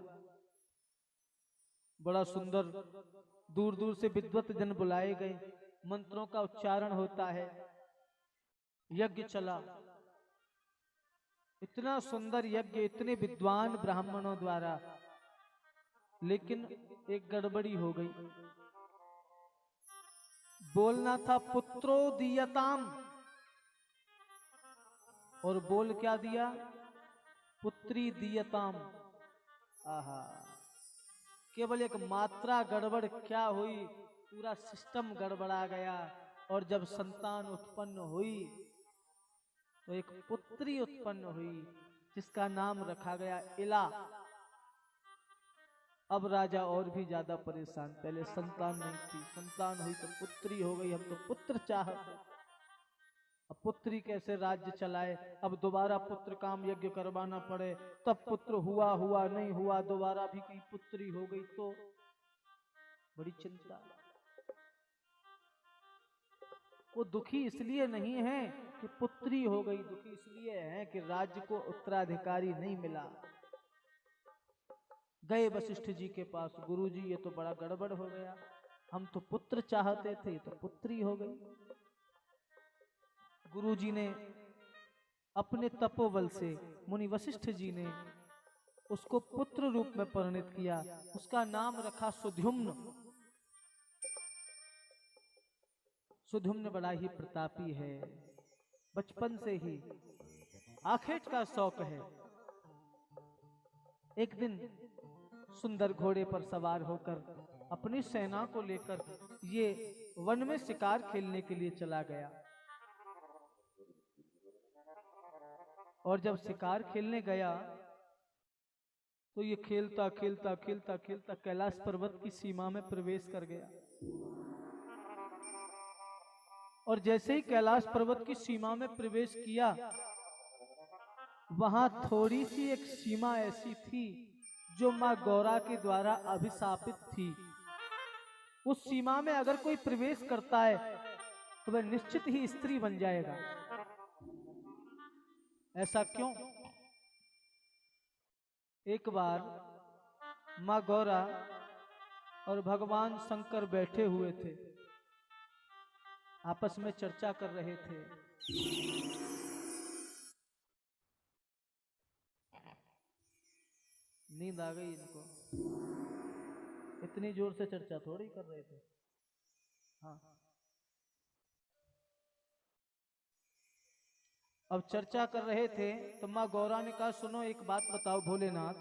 बड़ा सुंदर, दूर दूर से विद्वत जन बुलाए गए, मंत्रों का उच्चारण होता है, यज्ञ चला। इतना सुंदर यज्ञ, इतने विद्वान ब्राह्मणों द्वारा, लेकिन एक गड़बड़ी हो गई। बोलना था पुत्रो दीयताम, और बोल क्या दिया? पुत्री दीयताम। आहा, केवल एक मात्रा गड़बड़ क्या हुई, पूरा सिस्टम गड़बड़ा गया। और जब संतान उत्पन्न हुई तो एक पुत्री उत्पन्न हुई जिसका नाम रखा गया इला। अब राजा और भी ज्यादा परेशान, पहले संतान नहीं थी, संतान हुई तो पुत्री हो गई, हम तो पुत्र चाहते, अब पुत्री कैसे राज्य चलाए, अब दोबारा पुत्र काम यज्ञ करवाना पड़े, तब पुत्र हुआ, हुआ नहीं हुआ, दोबारा भी कहीं पुत्री हो गई तो बड़ी चिंता। वो दुखी इसलिए नहीं है कि पुत्री हो गई, दुखी इसलिए है कि राज्य को उत्तराधिकारी नहीं मिला। गए वशिष्ठ जी के पास, गुरु जी ये तो बड़ा गड़बड़ हो गया, हम तो पुत्र चाहते थे तो पुत्री हो गई। गुरु जी ने अपने तपोबल से, मुनि वशिष्ठ जी ने उसको पुत्र रूप में परिणित किया, उसका नाम रखा सुद्युम्न। सुद्युम्न बड़ा ही प्रतापी है, बचपन से ही आखेट का शौक है। एक दिन सुंदर घोड़े पर सवार होकर अपनी सेना को लेकर ये वन में शिकार खेलने के लिए चला गया। और जब शिकार खेलने गया तो ये खेलता खेलता खेलता खेलता कैलाश पर्वत की सीमा में प्रवेश कर गया। और जैसे ही कैलाश पर्वत की सीमा में प्रवेश किया, वहां थोड़ी सी एक सीमा ऐसी थी जो मां गौरा के द्वारा अभिशापित थी। उस सीमा में अगर कोई प्रवेश करता है तो वह निश्चित ही स्त्री बन जाएगा। ऐसा क्यों? एक बार मां गौरा और भगवान शंकर बैठे हुए थे, आपस में चर्चा कर रहे थे। नींद आ गई इनको, इतनी जोर से चर्चा थोड़ी कर रहे थे। हाँ, अब चर्चा कर रहे थे तो माँ गौरा ने कहा सुनो एक बात बताओ भोलेनाथ,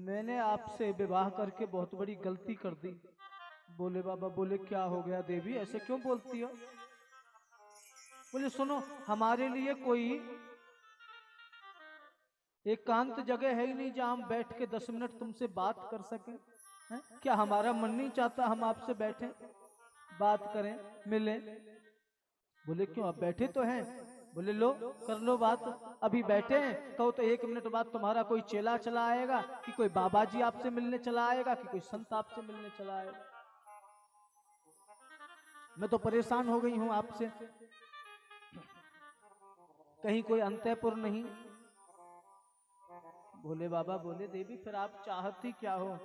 मैंने आपसे विवाह करके बहुत बड़ी गलती कर दी। बोले बाबा, बोले क्या हो गया देवी, ऐसे क्यों बोलती हो? बोले सुनो, हमारे लिए कोई एकांत जगह है ही नहीं जहां हम बैठ के 10 मिनट तुमसे बात कर सकें। हैं? क्या हमारा मन नहीं चाहता हम आपसे बैठें, बात करें, मिलें? बोले क्यों, आप बैठे तो हैं। बोले लो, कर लो बात। अभी बैठे हैं, कहो तो 1 मिनट बाद तुम्हारा कोई चेला चला आएगा, कि कोई बाबा जी आपसे मिलने चला आएगा, कि कोई संत आपसे मिलने चला आएगा। मैं तो परेशान हो गई हूं आपसे, कहीं कोई अंतःपुर नहीं। बोले बाबा, बोले देवी, फिर आप चाहती क्या हो?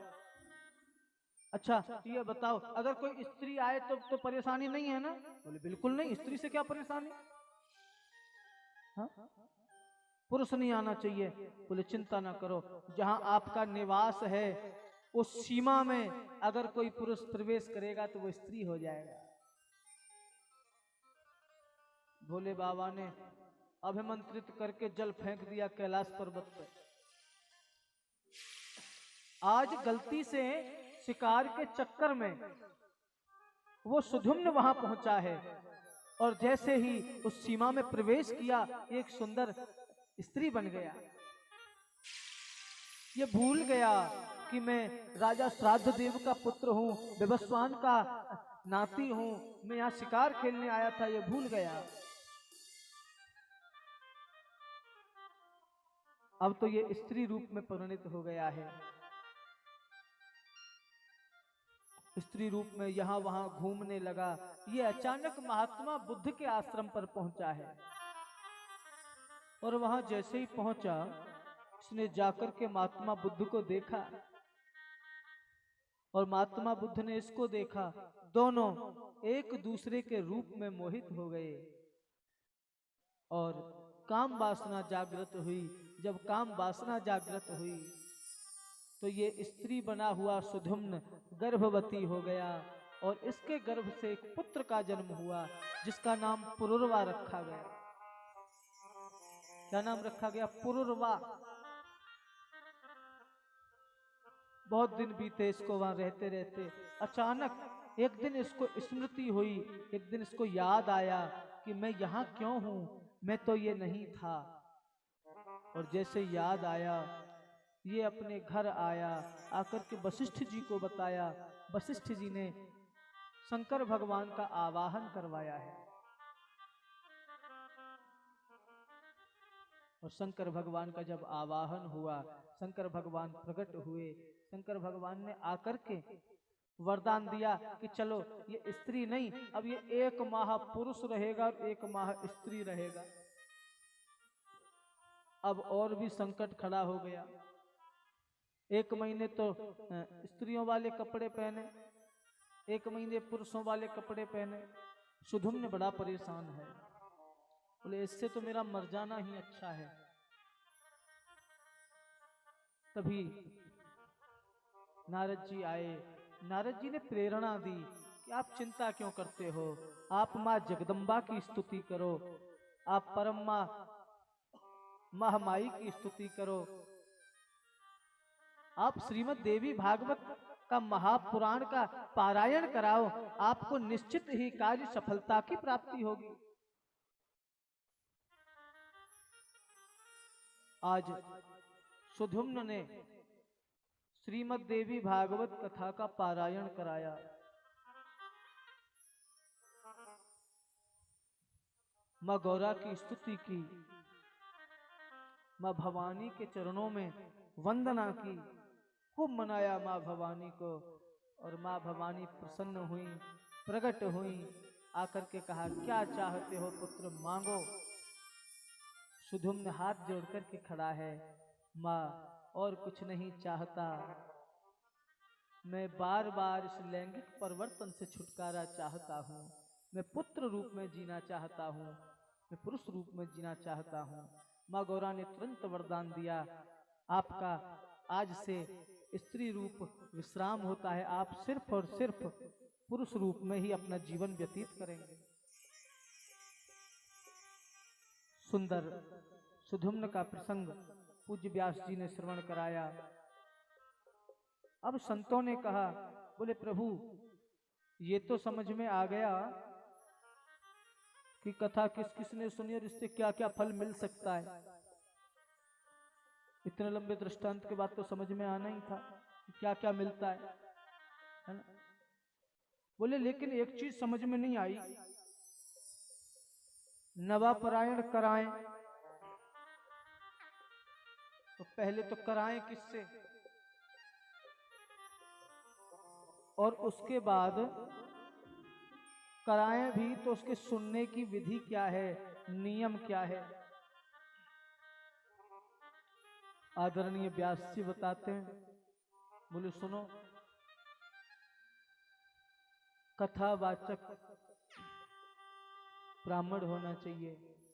अच्छा ये बताओ, अगर कोई स्त्री आए तो परेशानी नहीं है ना? बोले बिल्कुल नहीं, स्त्री से क्या परेशानी? हाँ? पुरुष नहीं आना चाहिए। बोले चिंता ना करो, जहां आपका निवास है उस सीमा में अगर कोई पुरुष प्रवेश करेगा तो वो स्त्री हो जाएगा। भोले बाबा ने अभिमंत्रित करके जल फेंक दिया कैलाश पर्वत पर। आज गलती से शिकार के चक्कर में वो सुधुम्न वहां पहुंचा है, और जैसे ही उस सीमा में प्रवेश किया एक सुंदर स्त्री बन गया। ये भूल गया कि मैं राजा श्राद्ध देव का पुत्र हूं, विवस्वान का नाती हूं, मैं यहाँ शिकार खेलने आया था, ये भूल गया। अब तो ये स्त्री रूप में परिणित हो गया है। स्त्री रूप में यहाँ वहां घूमने लगा। ये अचानक महात्मा बुद्ध के आश्रम पर पहुंचा है, और वहां जैसे ही पहुंचा इसने जाकर के महात्मा बुद्ध को देखा, और महात्मा बुद्ध ने इसको देखा। दोनों एक दूसरे के रूप में मोहित हो गए, और काम वासना जागृत हुई। जब काम वासना जागृत हुई तो ये स्त्री बना हुआ सुधुम्न गर्भवती हो गया, और इसके गर्भ से एक पुत्र का जन्म हुआ जिसका नाम पुरुरवा रखा गया। क्या नाम रखा गया? पुरुरवा। बहुत दिन बीते इसको वहां रहते रहते। अचानक एक दिन इसको स्मृति हुई, एक दिन इसको याद आया कि मैं यहाँ क्यों हूं, मैं तो ये नहीं था। और जैसे याद आया ये अपने घर आया, आकर के वशिष्ठ जी को बताया। वशिष्ठ जी ने शंकर भगवान का आवाहन करवाया है, और शंकर भगवान का जब आवाहन हुआ, शंकर भगवान प्रकट हुए। शंकर भगवान ने आकर के वरदान दिया कि चलो ये स्त्री नहीं, अब ये 1 माह पुरुष रहेगा और 1 माह स्त्री रहेगा। अब और भी संकट खड़ा हो गया। 1 महीने तो स्त्रियों वाले कपड़े पहने, 1 महीने पुरुषों वाले कपड़े पहने। सुधुम्न बड़ा परेशान है। बोले इससे तो मेरा मर जाना ही अच्छा है। तभी नारद जी आए। नारद जी ने प्रेरणा दी कि आप चिंता क्यों करते हो, आप माँ जगदम्बा की स्तुति करो, आप परम माँ महामाई की स्तुति करो, आप श्रीमद् देवी भागवत का महापुराण का पारायण कराओ, आपको निश्चित ही कार्य सफलता की प्राप्ति होगी। आज सुधुम्न ने श्रीमद् देवी भागवत कथा का पारायण कराया। माँ गौरा की स्तुति की, माँ भवानी के चरणों में वंदना की, खूब मनाया माँ भवानी को। और माँ भवानी प्रसन्न हुई, प्रकट हुई, आकर के कहा क्या चाहते हो पुत्र, मांगो। सुधुम्न हाथ जोड़ करके खड़ा है, माँ और कुछ नहीं चाहता, मैं बार बार इस लैंगिक परिवर्तन से छुटकारा चाहता हूँ, मैं पुत्र रूप में जीना चाहता हूँ, मैं पुरुष रूप में जीना चाहता हूँ। माँ गौरा ने तुरंत वरदान दिया, आपका आज से स्त्री रूप विश्राम होता है, आप सिर्फ और सिर्फ पुरुष रूप में ही अपना जीवन व्यतीत करेंगे। सुंदर सुधुम्न का प्रसंग पूज्य व्यास जी ने श्रवण कराया। अब संतों ने कहा, बोले प्रभु ये तो समझ में आ गया कि कथा किस किस ने सुनी और इससे क्या क्या फल मिल सकता है। इतने लंबे दृष्टांत के बाद तो समझ में आना ही था कि क्या क्या मिलता है। है ना। बोले लेकिन एक चीज समझ में नहीं आई, नवापरायण कराएं तो पहले तो कराएं किससे, और उसके बाद कराएं भी तो उसके सुनने की विधि क्या है, नियम क्या है। आदरणीय व्यास जी बताते हैं, बोले सुनो, कथावाचक ब्राह्मण होना चाहिए,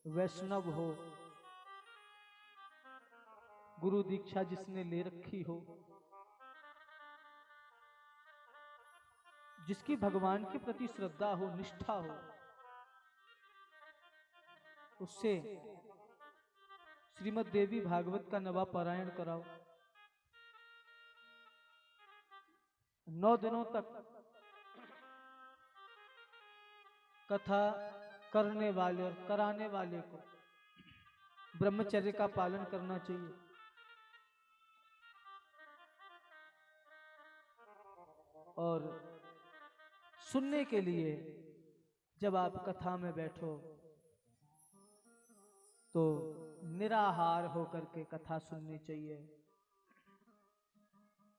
वैष्णव हो, गुरु दीक्षा जिसने ले रखी हो, जिसकी भगवान के प्रति श्रद्धा हो, निष्ठा हो, उससे श्रीमद् देवी भागवत का नवापारायण कराओ। 9 दिनों तक कथा करने वाले और कराने वाले को ब्रह्मचर्य का पालन करना चाहिए। और सुनने के लिए जब आप कथा में बैठो तो निराहार होकर के कथा सुननी चाहिए।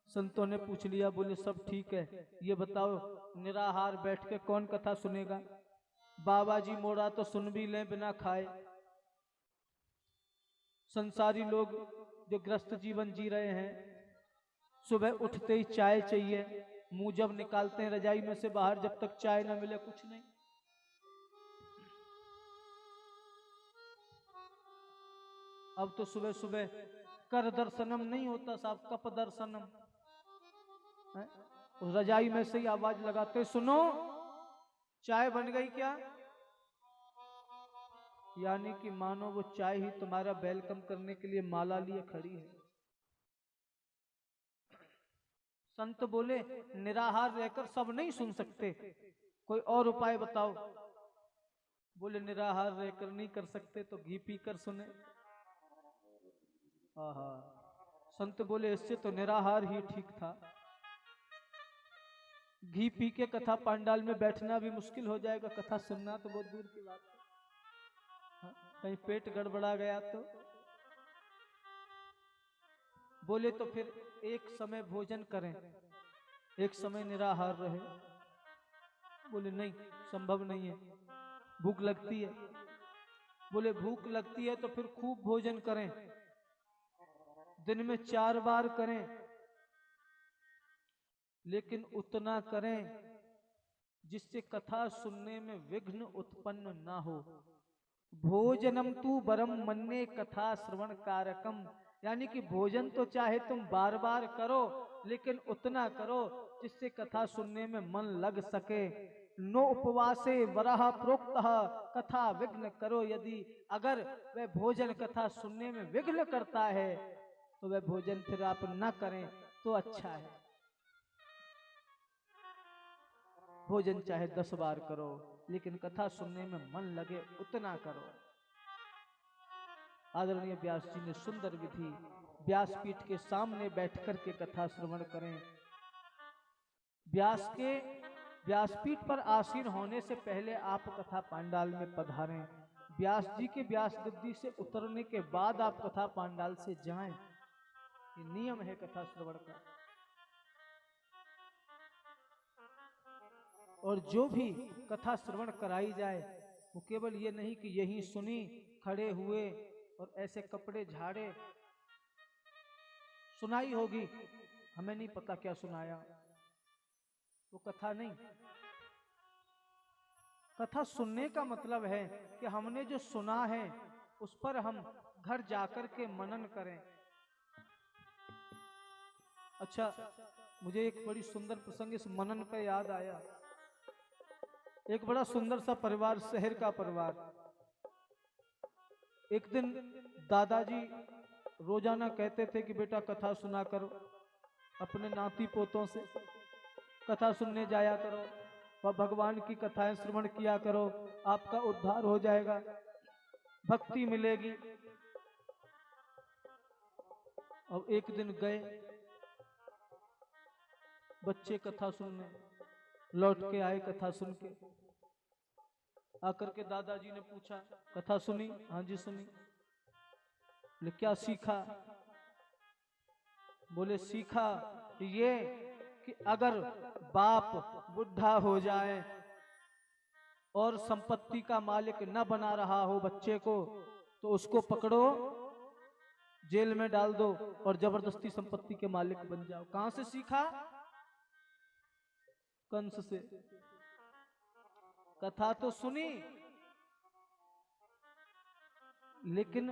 संतों ने पूछ लिया, बोले सब ठीक है, ये बताओ निराहार बैठ के कौन कथा सुनेगा। बाबा जी मोड़ा तो सुन भी लें बिना खाए। संसारी लोग जो ग्रस्त जीवन जी रहे हैं, सुबह उठते ही चाय चाहिए, मुंह जब निकालते हैं रजाई में से बाहर, जब तक चाय ना मिले कुछ नहीं। अब तो सुबह सुबह कर दर्शनम नहीं होता साहब, कप दर्शनम है? उस रजाई में से ही आवाज लगाते, सुनो चाय बन गई क्या। यानी कि मानो वो चाय ही तुम्हारा वेलकम करने के लिए माला लिए खड़ी है। संत बोले निराहार रहकर सब नहीं सुन सकते, कोई और उपाय बताओ। बोले निराहार रहकर नहीं कर सकते तो घी पीकर सुने। आहा, संत बोले इससे तो निराहार ही ठीक था। घी पी के कथा पांडाल में बैठना भी मुश्किल हो जाएगा, कथा सुनना तो बहुत दूर की बात है। हाँ, कहीं पेट गड़बड़ा गया तो। बोले तो फिर एक समय भोजन करें, एक समय निराहार रहे। बोले नहीं, संभव नहीं है, भूख लगती है। बोले भूख लगती है तो फिर खूब भोजन करें, दिन में 4 बार करें, लेकिन उतना करें जिससे कथा सुनने में विघ्न उत्पन्न ना हो। भोजनम तू बरम मन्ने कथा श्रवण कारकम, यानी कि भोजन तो चाहे तुम बार बार करो, लेकिन उतना करो जिससे कथा सुनने में मन लग सके। नो उपवासे वराह प्रोक्त कथा विघ्न करो यदि, अगर वह भोजन कथा सुनने में विघ्न करता है तो वह भोजन फिर आप न करें तो अच्छा है। भोजन चाहे 10 बार करो, लेकिन कथा सुनने में मन लगे उतना करो। आदरणीय व्यास जी ने सुंदर विधि, व्यासपीठ के सामने बैठकर के कथा श्रवण करें। व्यासपीठ पर आसीन होने से पहले आप कथा पांडाल में पधारें। व्यास जी के व्यास गद्दी से उतरने के बाद आप कथा पांडाल से जाएं। ये नियम है कथा श्रवण का। और जो भी कथा श्रवण कराई जाए वो केवल ये नहीं कि यही सुनी, खड़े हुए और ऐसे कपड़े झाड़े सुनाई होगी, हमें नहीं पता क्या सुनाया, वो कथा नहीं। कथा सुनने का मतलब है कि हमने जो सुना है उस पर हम घर जाकर के मनन करें। अच्छा, मुझे एक बड़ी सुंदर प्रसंग इस मनन का याद आया। एक बड़ा सुंदर सा परिवार, शहर का परिवार। एक दिन दादाजी रोजाना कहते थे कि बेटा कथा सुना करो, अपने नाती पोतों से कथा सुनने जाया करो, वह भगवान की कथाएं श्रवण किया करो, आपका उद्धार हो जाएगा, भक्ति मिलेगी। अब एक दिन गए, बच्चे कथा सुनने लौट के आए, कथा सुन के आकर के दादाजी ने पूछा, कथा सुनी? हाँ जी सुनी। बोले क्या सीखा? बोले सीखा ये कि अगर बाप बुढ़ा हो जाए और संपत्ति का मालिक न बना रहा हो बच्चे को, तो उसको पकड़ो, जेल में डाल दो और जबरदस्ती संपत्ति के मालिक बन जाओ। कहां से सीखा? कंस से। कथा तो सुनी, लेकिन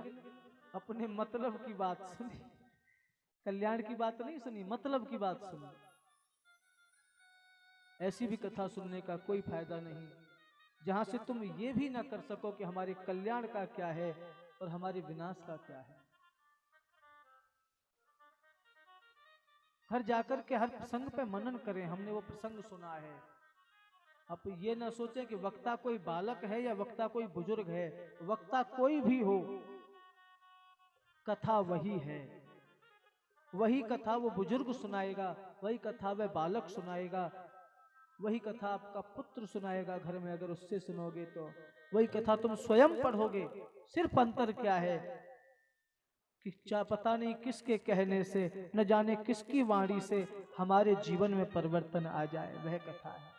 अपने मतलब की बात सुनी, कल्याण की बात नहीं सुनी, मतलब की बात सुनी। ऐसी भी कथा सुनने का कोई फायदा नहीं जहां से तुम ये भी ना कर सको कि हमारे कल्याण का क्या है और हमारे विनाश का क्या है। हर जाकर के हर प्रसंग पे मनन करें, हमने वो प्रसंग सुना है। आप ये ना सोचें कि वक्ता कोई बालक है या वक्ता कोई बुजुर्ग है, वक्ता कोई भी हो, कथा वही है। वही कथा वो बुजुर्ग सुनाएगा, वही कथा वह बालक सुनाएगा, वही कथा आपका पुत्र सुनाएगा घर में, अगर उससे सुनोगे तो वही कथा तुम स्वयं पढ़ोगे। सिर्फ अंतर क्या है कि पता नहीं किसके कहने से, न जाने किसकी वाणी से हमारे जीवन में परिवर्तन आ जाए, वह कथा है।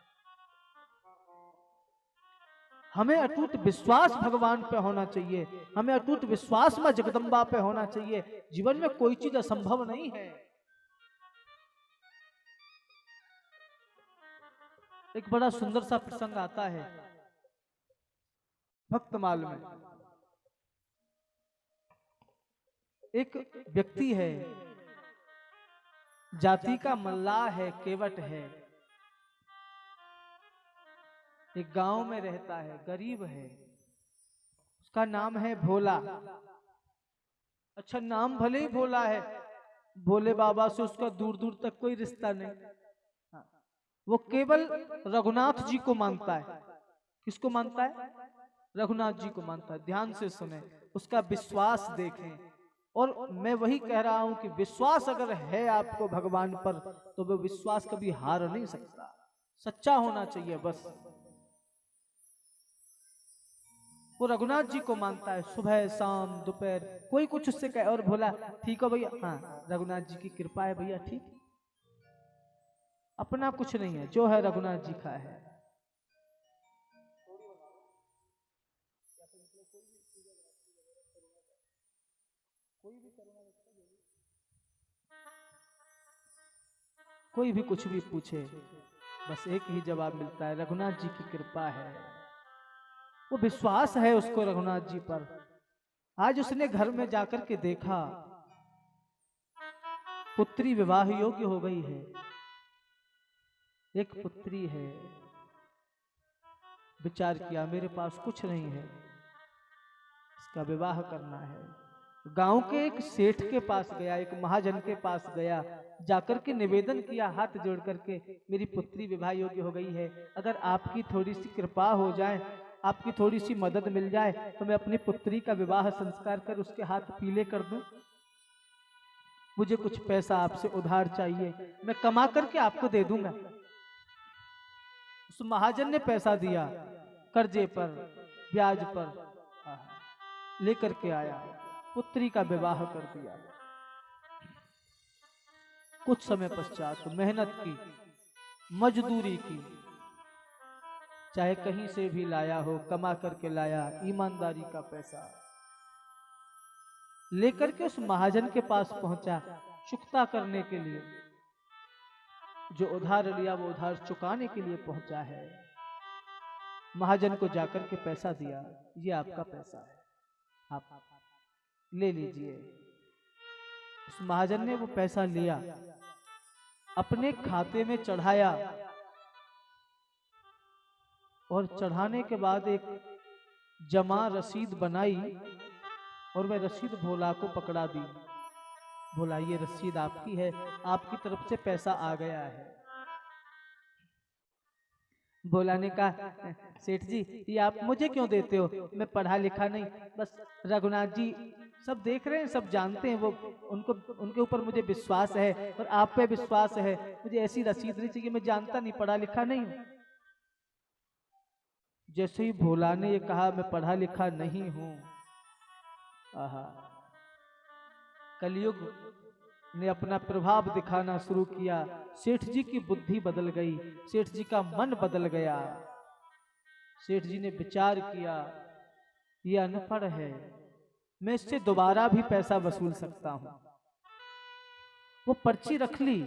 हमें अटूट विश्वास भगवान पे होना चाहिए, हमें अटूट विश्वास मां जगदम्बा पे होना चाहिए। जीवन में कोई चीज असंभव नहीं है। एक बड़ा सुंदर सा प्रसंग आता है भक्तमाल में। एक व्यक्ति है, जाति का मल्लाह है, केवट है, एक गांव में रहता है, गरीब है, उसका नाम है भोला। अच्छा, नाम भले ही भोला है, भोले बाबा से उसका दूर दूर तक कोई रिश्ता नहीं। वो केवल रघुनाथ जी को मानता है। किसको मानता है? रघुनाथ जी को मानता है। ध्यान से सुने, उसका विश्वास देखें। और मैं वही कह रहा हूं कि विश्वास अगर है आपको भगवान पर, तो वो विश्वास कभी हार नहीं सकता, सच्चा होना चाहिए बस। वो रघुनाथ जी को मानता है, सुबह शाम दोपहर कोई कुछ उससे कहे और भोला ठीक हो भैया, हाँ रघुनाथ जी की कृपा है भैया, ठीक, अपना कुछ नहीं है, जो है रघुनाथ जी का है। कोई भी कुछ भी पूछे, बस एक ही जवाब मिलता है, रघुनाथ जी की कृपा है। वो विश्वास है उसको रघुनाथ जी पर। आज उसने घर में जाकर के देखा, पुत्री विवाह योग्य हो गई है, एक पुत्री है। विचार किया मेरे पास कुछ नहीं है, इसका विवाह करना है। गांव के एक सेठ के पास गया, एक महाजन के पास गया, जाकर के निवेदन किया हाथ जोड़ करके, मेरी पुत्री विवाह योग्य हो गई है, अगर आपकी थोड़ी सी कृपा हो जाए, आपकी थोड़ी सी मदद मिल जाए, तो मैं अपनी पुत्री का विवाह संस्कार कर उसके हाथ पीले कर दूं। मुझे कुछ पैसा आपसे उधार चाहिए, मैं कमा करके आपको दे दूंगा। उस महाजन ने पैसा दिया, कर्जे पर, ब्याज पर लेकर के आया, पुत्री का विवाह कर दिया। कुछ समय पश्चात मेहनत की, मजदूरी की, चाहे कहीं से भी लाया हो, कमा करके लाया, ईमानदारी का पैसा लेकर के उस महाजन के पास पहुंचा चुकता करने के लिए। जो उधार लिया वो उधार चुकाने के लिए पहुंचा है। महाजन को जाकर के पैसा दिया, ये आपका पैसा है, आप ले लीजिए। उस महाजन ने वो पैसा लिया, अपने खाते में चढ़ाया, और चढ़ाने के बाद एक जमा रसीद बनाई और वह रसीद भोला को पकड़ा दी। भोला ये रसीद आपकी है, आपकी तरफ से पैसा आ गया है। भोला ने कहा, सेठ जी ये आप मुझे क्यों देते हो, मैं पढ़ा लिखा नहीं, बस रघुनाथ जी सब देख रहे हैं, सब जानते हैं, वो उनको उनके ऊपर मुझे विश्वास है और आप पे विश्वास है। मुझे ऐसी रसीद नहीं चाहिए, मैं जानता नहीं, पढ़ा लिखा नहीं हूं। जैसे ही भोला ने ये कहा मैं पढ़ा लिखा नहीं हूं, आहा, कलयुग ने अपना प्रभाव दिखाना शुरू किया। सेठ जी की बुद्धि बदल गई, सेठ जी का मन बदल गया। सेठ जी ने विचार किया, ये अनपढ़ है, मैं इससे दोबारा भी पैसा वसूल सकता हूं। वो पर्ची रख ली,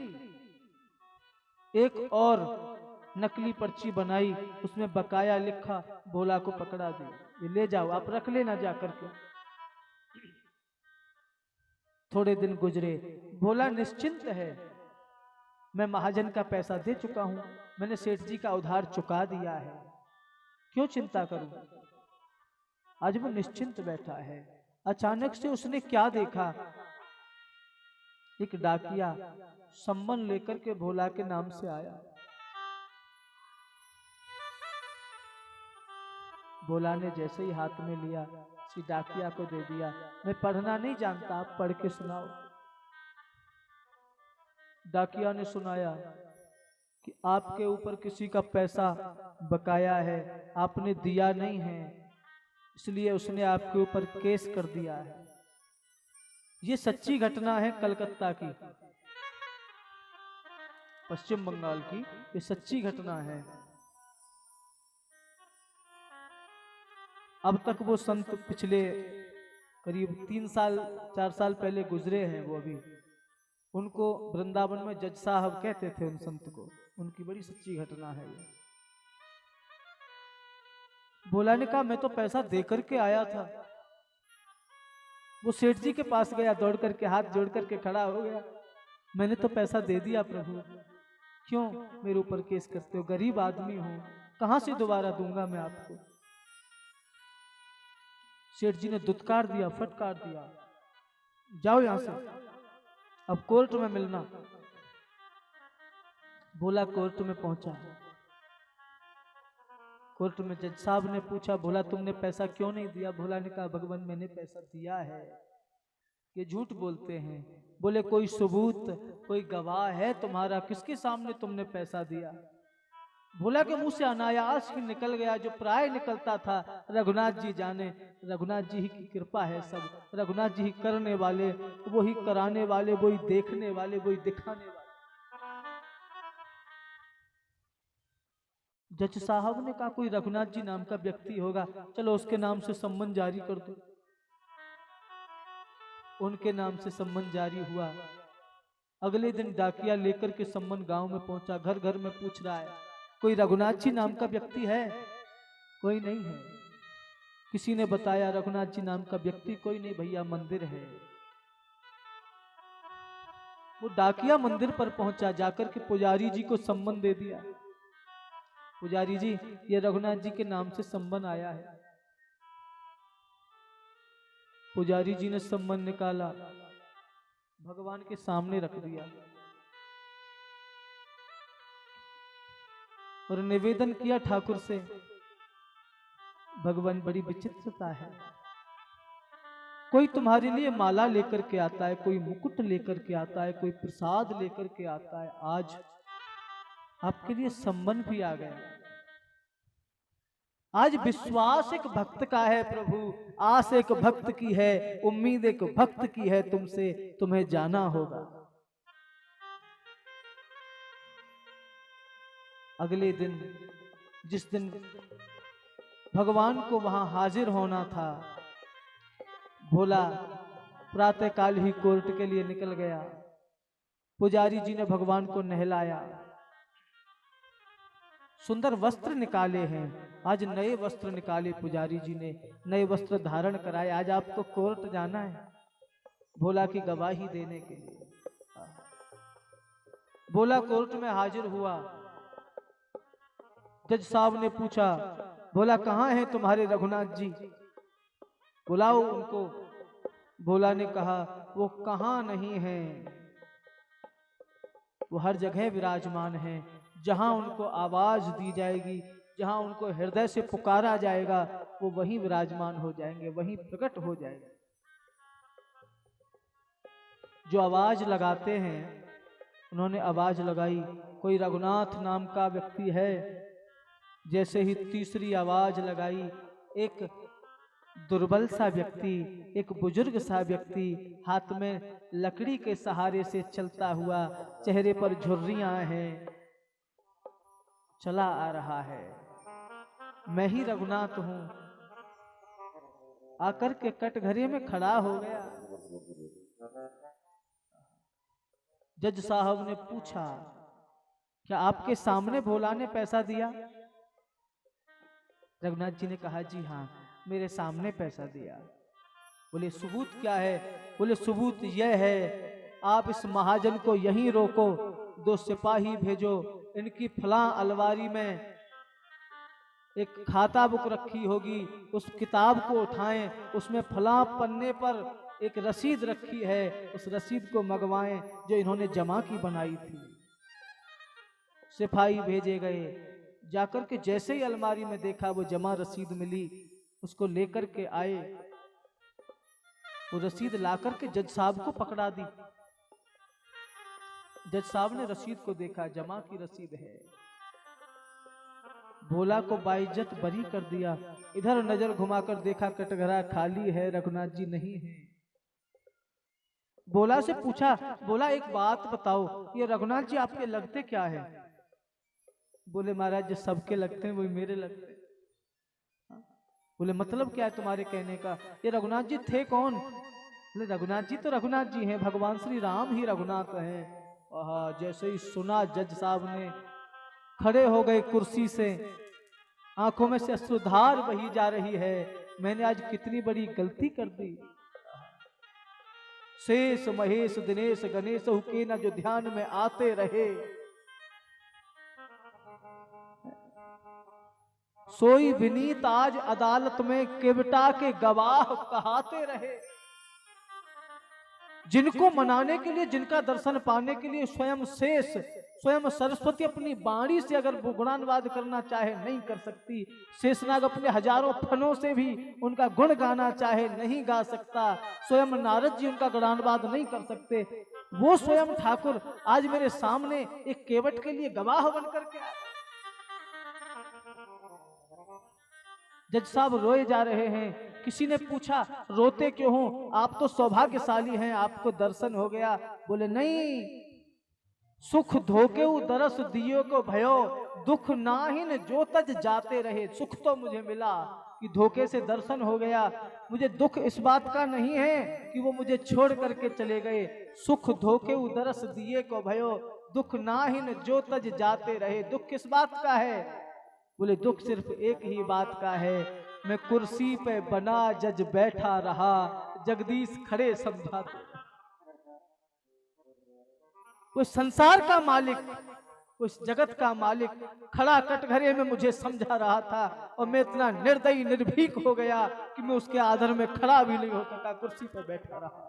एक और नकली पर्ची बनाई, उसमें बकाया लिखा, भोला को पकड़ा दिया, ये ले जाओ, आप रख लेना जाकर के। थोड़े दिन गुजरे, भोला निश्चिंत है, मैं महाजन का पैसा दे चुका हूं, मैंने सेठ जी का उधार चुका दिया है, क्यों चिंता करूं। आज वो निश्चिंत बैठा है। अचानक से उसने क्या देखा, एक डाकिया सम्मन लेकर के भोला के नाम से आया। भोला ने जैसे ही हाथ में लिया, उसी डाकिया को दे दिया। मैं पढ़ना नहीं जानता, आप पढ़ के सुनाओ। डाकिया ने सुनाया कि आपके ऊपर किसी का पैसा बकाया है, आपने दिया नहीं है, इसलिए उसने आपके ऊपर केस कर दिया है। ये सच्ची घटना है कलकत्ता की, पश्चिम बंगाल की, ये सच्ची घटना है। अब तक वो संत पिछले करीब 3 साल 4 साल पहले गुजरे हैं, वो अभी, उनको वृंदावन में जज साहब कहते थे उन संत को, उनकी बड़ी सच्ची घटना है ये। भोला ने कहा मैं तो पैसा दे करके आया था। वो सेठ जी के पास गया, दौड़ करके हाथ जोड़ करके खड़ा हो गया, मैंने तो पैसा दे दिया प्रभु, क्यों मेरे ऊपर केस करते हो, गरीब आदमी हूं, कहां से दोबारा दूंगा मैं आपको। सेठ जी ने दुत्कार दिया, फटकार दिया, जाओ यहां से, अब कोर्ट में मिलना। भोला कोर्ट में पहुंचा। कोर्ट में जज साहब ने पूछा, भोला तुमने पैसा क्यों नहीं दिया। भोला ने कहा भगवान मैंने पैसा दिया है, ये झूठ बोलते हैं। बोले कोई सबूत, कोई गवाह है तुम्हारा, किसके सामने तुमने पैसा दिया। भोला के मुंह से अनायास ही निकल गया जो प्राय निकलता था, रघुनाथ जी जाने, रघुनाथ जी ही की कृपा है सब, रघुनाथ जी ही करने वाले, वही कराने वाले, वही देखने वाले, वही दिखाने वाले। जज साहब ने कहा कोई रघुनाथ जी नाम का व्यक्ति होगा, चलो उसके नाम से सम्मन जारी कर दो। उनके नाम से सम्मन जारी हुआ। अगले दिन डाकिया लेकर के सम्मन गांव में पहुंचा, घर घर में पूछ रहा है कोई रघुनाथ जी नाम का व्यक्ति है, कोई नहीं है। किसी ने बताया रघुनाथ जी नाम का व्यक्ति कोई नहीं भैया, मंदिर है। वो डाकिया मंदिर पर पहुंचा, जाकर के पुजारी जी को सम्मन दे दिया, पुजारी जी ये रघुनाथ जी के नाम से सम्मन आया है। पुजारी जी ने सम्मन निकाला, भगवान के सामने रख दिया और निवेदन किया ठाकुर से, भगवान बड़ी विचित्रता है, कोई तुम्हारे लिए माला लेकर के आता है, कोई मुकुट लेकर के आता है, कोई प्रसाद लेकर के आता है, आज आपके लिए सम्मन भी आ गया। आज विश्वास एक भक्त का है प्रभु, आस एक भक्त की है, उम्मीद एक भक्त की है तुमसे, तुम्हें जाना होगा। अगले दिन, जिस दिन भगवान को वहां हाजिर होना था, भोला प्रातःकाल ही कोर्ट के लिए निकल गया। पुजारी जी ने भगवान को नहलाया, सुंदर वस्त्र निकाले हैं, आज नए वस्त्र निकाले पुजारी जी ने, नए वस्त्र धारण कराए, आज आपको कोर्ट जाना है भोला की गवाही देने के लिए। भोला कोर्ट में हाजिर हुआ। जज साहब ने पूछा भोला कहाँ हैं तुम्हारे रघुनाथ जी, बुलाओ उनको। भोला ने कहा वो कहाँ नहीं है, वो हर जगह विराजमान हैं, जहां उनको आवाज दी जाएगी, जहां उनको हृदय से पुकारा जाएगा, वो वहीं विराजमान हो जाएंगे, वहीं प्रकट हो जाएंगे। जो आवाज लगाते हैं, उन्होंने आवाज लगाई, कोई रघुनाथ नाम का व्यक्ति है। जैसे ही तीसरी आवाज लगाई, एक दुर्बल सा व्यक्ति, एक बुजुर्ग सा व्यक्ति हाथ में लकड़ी के सहारे से चलता हुआ, चेहरे पर झुर्रियां हैं, चला आ रहा है। मैं ही रघुनाथ हूं। आकर के कटघरे में खड़ा हो गया। जज साहब ने पूछा, क्या आपके सामने भोला ने पैसा दिया? रघुनाथ जी ने कहा, जी हाँ, मेरे सामने पैसा दिया। बोले सबूत क्या है? बोले सबूत यह है, आप इस महाजन को यहीं रोको, 2 सिपाही भेजो, इनकी फलां अलमारी में एक खाता बुक रखी होगी, उस किताब को उठाएं, उसमें फलां पन्ने पर एक रसीद रखी है, उस रसीद को मंगवाएं जो इन्होंने जमा की बनाई थी। सिपाही भेजे गए, जाकर के जैसे ही अलमारी में देखा वो जमा रसीद मिली, उसको लेकर के आए। वो रसीद लाकर के जज साहब को पकड़ा दी। जज साहब ने रसीद को देखा, जमा की रसीद है। भोला को बाइज्जत बरी कर दिया। इधर नजर घुमाकर देखा, कटघरा खाली है, रघुनाथ जी नहीं है। भोला से पूछा, बोला एक बात बताओ, ये रघुनाथ जी आपके लगते क्या है? बोले महाराज, जो सबके लगते हैं वही मेरे लगते हैं। बोले मतलब क्या है तुम्हारे कहने का? ये रघुनाथ जी थे कौन? बोले रघुनाथ जी तो रघुनाथ जी हैं, भगवान श्री राम ही रघुनाथ हैं। जैसे ही सुना, जज साहब ने खड़े हो गए कुर्सी से, आंखों में से अश्रुधार बही जा रही है। मैंने आज कितनी बड़ी गलती कर दी। शेष महेश दिनेश गणेश के न जो ध्यान में आते रहे, सोई विनीत आज अदालत में केवटा के गवाह कहाते रहे। जिनको मनाने के लिए, जिनका दर्शन पाने के लिए स्वयं शेष, स्वयं सरस्वती अपनी वाणी से अगर गुणानुवाद करना चाहे नहीं कर सकती, शेषनाग अपने हजारों फनों से भी उनका गुण गाना चाहे नहीं गा सकता, स्वयं नारद जी उनका गुणानुवाद नहीं कर सकते, वो स्वयं ठाकुर आज मेरे सामने एक केवट के लिए गवाह बनकर के आए। जज साहब रोए जा रहे हैं। किसी ने पूछा, रोते क्यों हो? आप तो सौभाग्यशाली हैं, आपको दर्शन हो गया। बोले नहीं, सुख धोके दरस दियो को भयो, दुख नाहिन जो तज जाते रहे। सुख तो मुझे मिला कि धोखे से दर्शन हो गया, मुझे दुख इस बात का नहीं है कि वो मुझे छोड़ करके चले गए। सुख धोके दरस दिए को भयो, दुख नाहिन जो तज जाते रहे। दुख किस बात का है? बोले दुख सिर्फ एक ही बात का है, मैं कुर्सी पे बना जज बैठा रहा, जगदीश खड़े समझाते। कोई संसार का मालिक, उस जगत का मालिक खड़ा कटघरे में मुझे समझा रहा था, और मैं इतना निर्दयी निर्भीक हो गया कि मैं उसके आदर में खड़ा भी नहीं हो सका, कुर्सी पर बैठा रहा।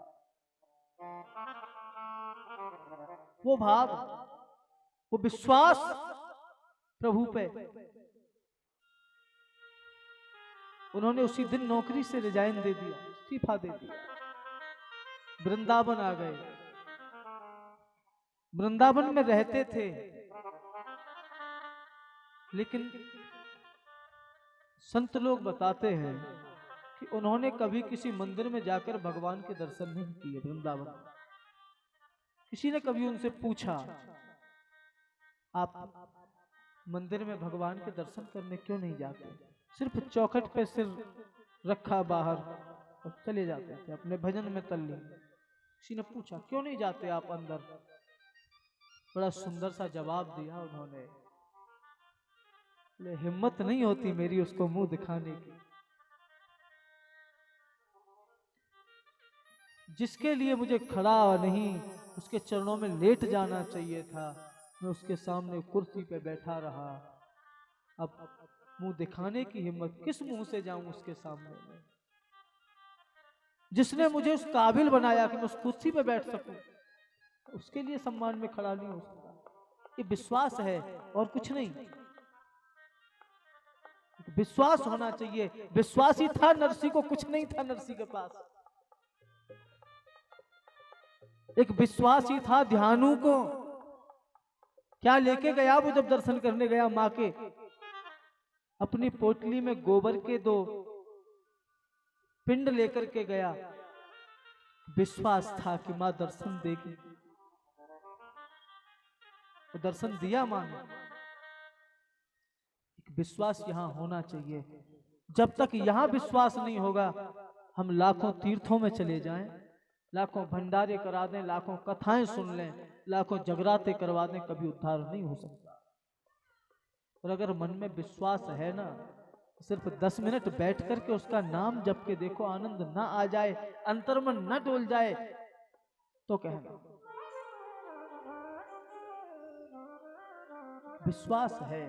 वो भाव, वो विश्वास प्रभु पे। उन्होंने उसी दिन नौकरी से रिजाइन दे दिया, इस्तीफा दे दिया, वृंदावन आ गए। वृंदावन में रहते थे, लेकिन संत लोग बताते हैं कि उन्होंने कभी किसी मंदिर में जाकर भगवान के दर्शन नहीं किए। वृंदावन, किसी ने कभी उनसे पूछा, आप मंदिर में भगवान के दर्शन करने क्यों नहीं जाते? सिर्फ चौखट पे सिर रखा बाहर और चले जाते थे, अपने भजन में तल्लीन। किसी ने पूछा, क्यों नहीं जाते आप अंदर? बड़ा सुंदर सा जवाब दिया उन्होंने, हिम्मत नहीं होती मेरी उसको मुंह दिखाने की। जिसके लिए मुझे खड़ा नहीं, उसके चरणों में लेट जाना चाहिए था, मैं उसके सामने कुर्सी पे बैठा रहा। अब मुंह दिखाने की हिम्मत, किस मुंह से जाऊं उसके सामने में? जिसने मुझे उस काबिल बनाया कि मैं उस कुर्सी पे बैठ सकूं, उसके लिए सम्मान में खड़ा नहीं हो सकता। ये विश्वास है और कुछ नहीं। विश्वास होना चाहिए। विश्वास ही था नरसी को, कुछ नहीं था नरसी के पास। एक विश्वासी था ध्यानु को क्या लेके गया वो जब दर्शन करने गया माँ के, अपनी पोटली में गोबर के 2 पिंड लेकर के गया। विश्वास था कि माँ दर्शन देगी, तो दर्शन दिया माँ ने। एक विश्वास यहां होना चाहिए। जब तक यहां विश्वास नहीं होगा, हम लाखों तीर्थों में चले जाएं, लाखों भंडारे करा दें, लाखों कथाएं सुन लें, लाखों जगराते करवा दें, कभी उद्धार नहीं हो सकता। और अगर मन में विश्वास है ना, सिर्फ 10 मिनट बैठ करके उसका नाम जप के देखो, आनंद ना आ जाए, अंतर्मन न डोल जाए तो कहना। विश्वास है।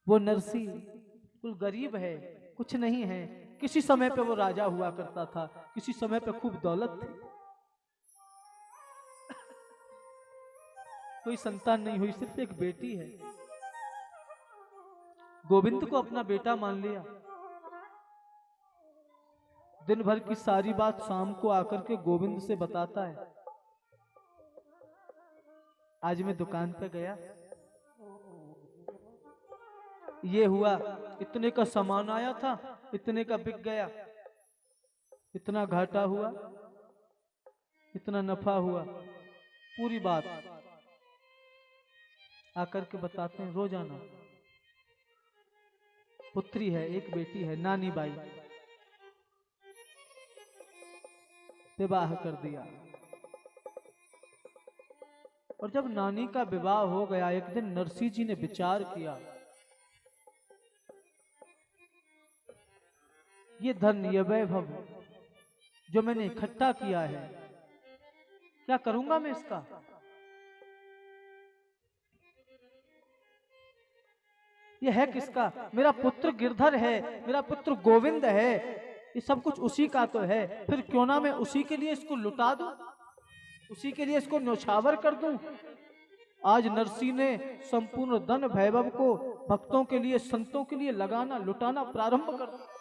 वो नरसी बिल्कुल गरीब है, कुछ नहीं है। किसी समय पे वो राजा हुआ करता था, किसी समय पे खूब दौलत थी। कोई संतान नहीं हुई, सिर्फ एक बेटी है। गोविंद को अपना बेटा मान लिया। दिन भर की सारी बात शाम को आकर के गोविंद से बताता है। आज मैं दुकान पे गया, ये हुआ, इतने का सामान आया था, इतने का बिक गया, इतना घाटा हुआ, इतना नफा हुआ, पूरी बात आकर के बताते हैं रोजाना। पुत्री है, एक बेटी है, नानी बाई, विवाह कर दिया। और जब नानी का विवाह हो गया, एक दिन नरसी जी ने विचार किया, ये धन, ये वैभव जो मैंने इकट्ठा किया है, क्या करूंगा मैं इसका? ये है किसका? मेरा पुत्र गिरधर है, मेरा पुत्र गोविंद है, ये सब कुछ उसी का तो है। फिर क्यों ना मैं उसी के लिए इसको लुटा दूं, उसी के लिए इसको न्यौछावर कर दूं। आज नरसी ने संपूर्ण धन वैभव को भक्तों के लिए, संतों के लिए लगाना, लुटाना प्रारंभ कर दिया।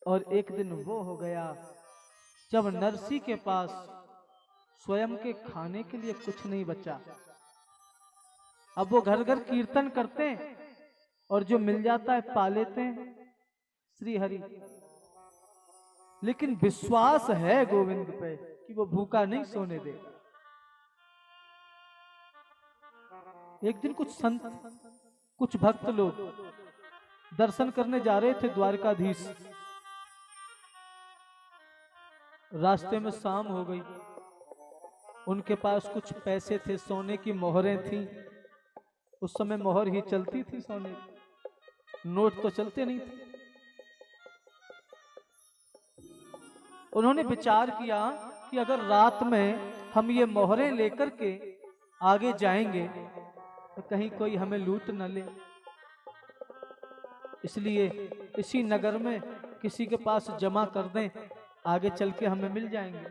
और एक दिन वो हो गया जब नरसी के पास स्वयं के खाने के लिए कुछ नहीं बचा। अब वो घर घर कीर्तन करते हैं और जो मिल जाता है पा लेते हैं श्री हरि, लेकिन विश्वास है गोविंद पे कि वो भूखा नहीं सोने देगा। एक दिन कुछ संत, कुछ भक्त लोग दर्शन करने जा रहे थे द्वारकाधीश। रास्ते में शाम हो गई, उनके पास कुछ पैसे थे, सोने की मोहरें थी। उस समय मोहर ही चलती थी सोने की, नोट तो चलते नहीं थे। उन्होंने विचार किया कि अगर रात में हम ये मोहरें लेकर के आगे जाएंगे तो कहीं कोई हमें लूट न ले, इसलिए इसी नगर में किसी के पास जमा कर दें, आगे चल के हमें मिल जाएंगे।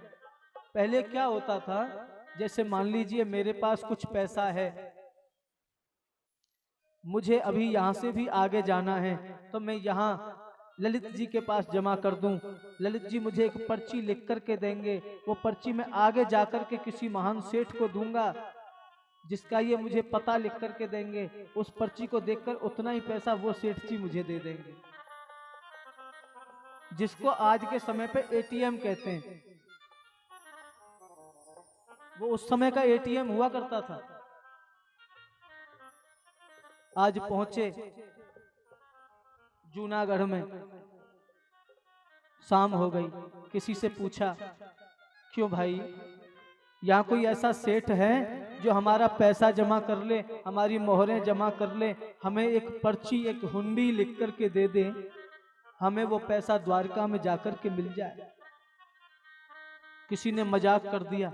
पहले क्या होता था, जैसे मान लीजिए मेरे पास कुछ पैसा है, मुझे अभी यहाँ से भी आगे जाना है, तो मैं यहाँ ललित जी के पास जमा कर दूं। ललित जी मुझे एक पर्ची लिख करके देंगे, वो पर्ची मैं आगे जाकर के किसी महान सेठ को दूंगा, जिसका ये मुझे पता लिख करके देंगे। उस पर्ची को देखकर उतना ही पैसा वो सेठ जी मुझे दे देंगे, जिसको आज के समय पे एटीएम कहते हैं। वो उस समय का एटीएम हुआ करता था। आज पहुंचे जूनागढ़ में, शाम हो गई, किसी से पूछा क्यों भाई, यहाँ कोई ऐसा सेठ है जो हमारा पैसा जमा कर ले, हमारी मोहरें जमा कर ले, हमें एक पर्ची, एक हुंडी लिख करके दे दे, हमें वो पैसा द्वारका में जाकर के मिल जाए। किसी ने मजाक कर दिया,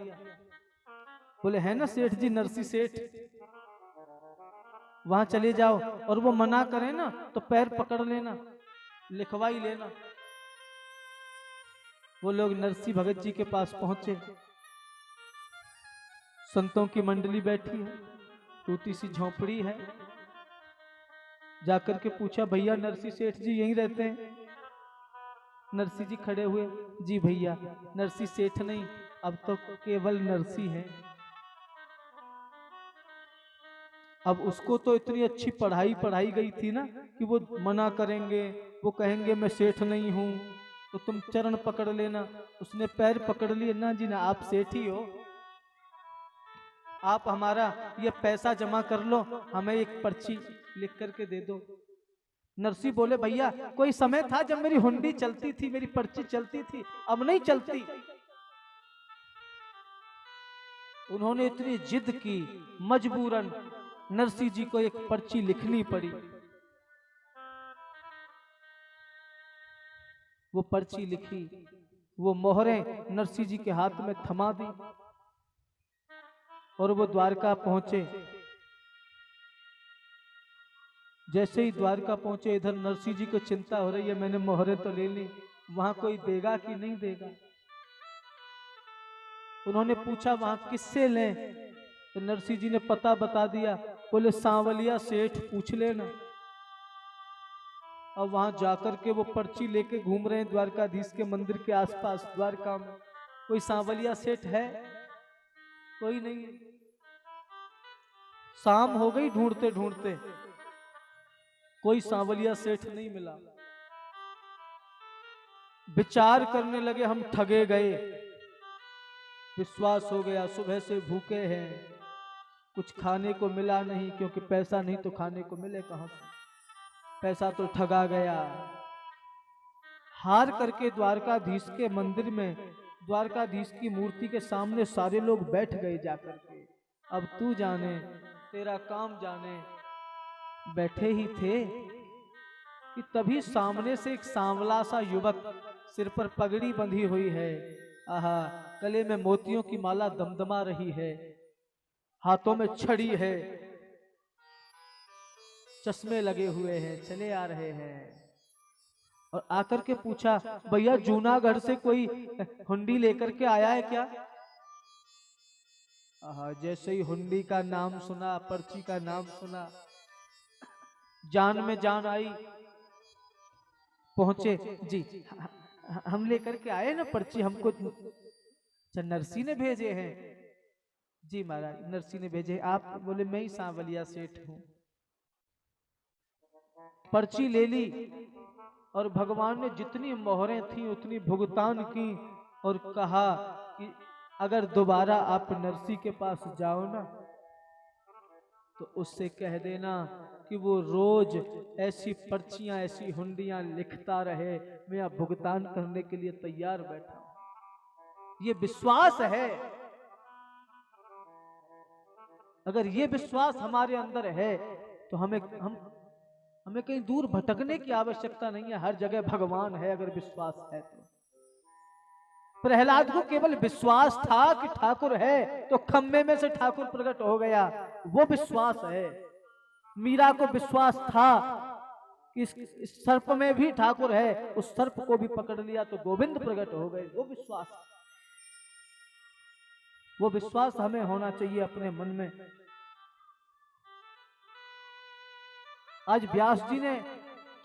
बोले है ना सेठ जी, नरसी सेठ, वहां चले जाओ, और वो मना करे ना तो पैर पकड़ लेना, लिखवा ही लेना। वो लोग नरसी भगत जी के पास पहुंचे। संतों की मंडली बैठी है, टूटी सी झोपड़ी है। जाकर के पूछा, भैया नरसी सेठ जी यहीं रहते हैं? नरसी जी खड़े हुए, जी भैया, नरसी सेठ नहीं, अब तो केवल नरसी है। अब उसको तो इतनी अच्छी पढ़ाई पढ़ाई गई थी ना कि वो मना करेंगे, वो कहेंगे मैं सेठ नहीं हूं तो तुम चरण पकड़ लेना। उसने पैर पकड़ लिए, ना जी ना, आप सेठ ही हो, आप हमारा ये पैसा जमा कर लो, हमें एक पर्ची लिख करके दे दो। नरसी बोले, भैया कोई समय था जब मेरी हुंडी चलती थी, मेरी पर्ची चलती थी, अब नहीं चलती। उन्होंने इतनी जिद की, मजबूरन नरसी जी को एक पर्ची लिखनी पड़ी। वो पर्ची लिखी, वो मोहरें नरसी जी के हाथ में थमा दी और वो द्वारका पहुंचे। जैसे ही द्वारका पहुंचे, इधर नरसी जी को चिंता हो रही है, मैंने मोहरें तो ले ली, वहां कोई देगा कि नहीं देगा। उन्होंने पूछा वहां किससे लें, तो नरसी जी ने पता बता दिया। बोले सांवलिया सेठ पूछ लेना। और वहां जाकर के वो पर्ची लेके घूम रहे हैं द्वारकाधीश के मंदिर के आसपास द्वारका में। कोई सांवलिया सेठ है? कोई नहीं है। शाम हो गई, ढूंढते ढूंढते कोई सांवलिया सेठ नहीं मिला। विचार करने लगे, हम ठगे गए, विश्वास हो गया, सुबह से भूखे हैं, कुछ खाने को मिला नहीं, क्योंकि पैसा नहीं तो खाने को मिले कहां से, पैसा तो ठगा गया। हार करके द्वारकाधीश के मंदिर में, द्वारकाधीश की मूर्ति के सामने सारे लोग बैठ गए जाकर के। अब तू जाने, तेरा काम जाने। बैठे ही थे कि तभी सामने से एक सांवला सा युवक, सिर पर पगड़ी बंधी हुई है, आहा, गले में मोतियों की माला दमदमा रही है, हाथों में छड़ी है, चश्मे लगे हुए हैं, चले आ रहे हैं। और आकर के पूछा, भैया जूनागढ़ से कोई हुंडी लेकर के आया है क्या? जैसे ही हुंडी का नाम सुना, पर्ची का नाम सुना, जान में जान आई। पहुंचे, जी हम लेकर के आए ना पर्ची, हमको नरसी ने भेजे हैं। जी महाराज, नरसी ने भेजे। आप? बोले मैं ही सांवलिया सेठ हूं। पर्ची ले ली और भगवान ने जितनी मोहरें थी उतनी भुगतान की और कहा कि अगर दोबारा आप नरसी के पास जाओ ना तो उससे कह देना कि वो रोज ऐसी पर्चियां, ऐसी हुंडियां लिखता रहे, मैं अब भुगतान करने के लिए तैयार बैठा हूं। ये विश्वास है। अगर ये विश्वास हमारे अंदर है तो हमें कहीं दूर भटकने की आवश्यकता नहीं है। हर जगह भगवान है अगर विश्वास है तो। प्रहलाद को केवल विश्वास था कि ठाकुर है, तो खम्बे में से ठाकुर प्रकट हो गया, वो विश्वास है। मीरा को विश्वास था कि इस सर्प में भी ठाकुर है, उस सर्प को भी पकड़ लिया तो गोविंद प्रकट हो गए, वो विश्वास। वो विश्वास हमें होना चाहिए अपने मन में। आज व्यास जी ने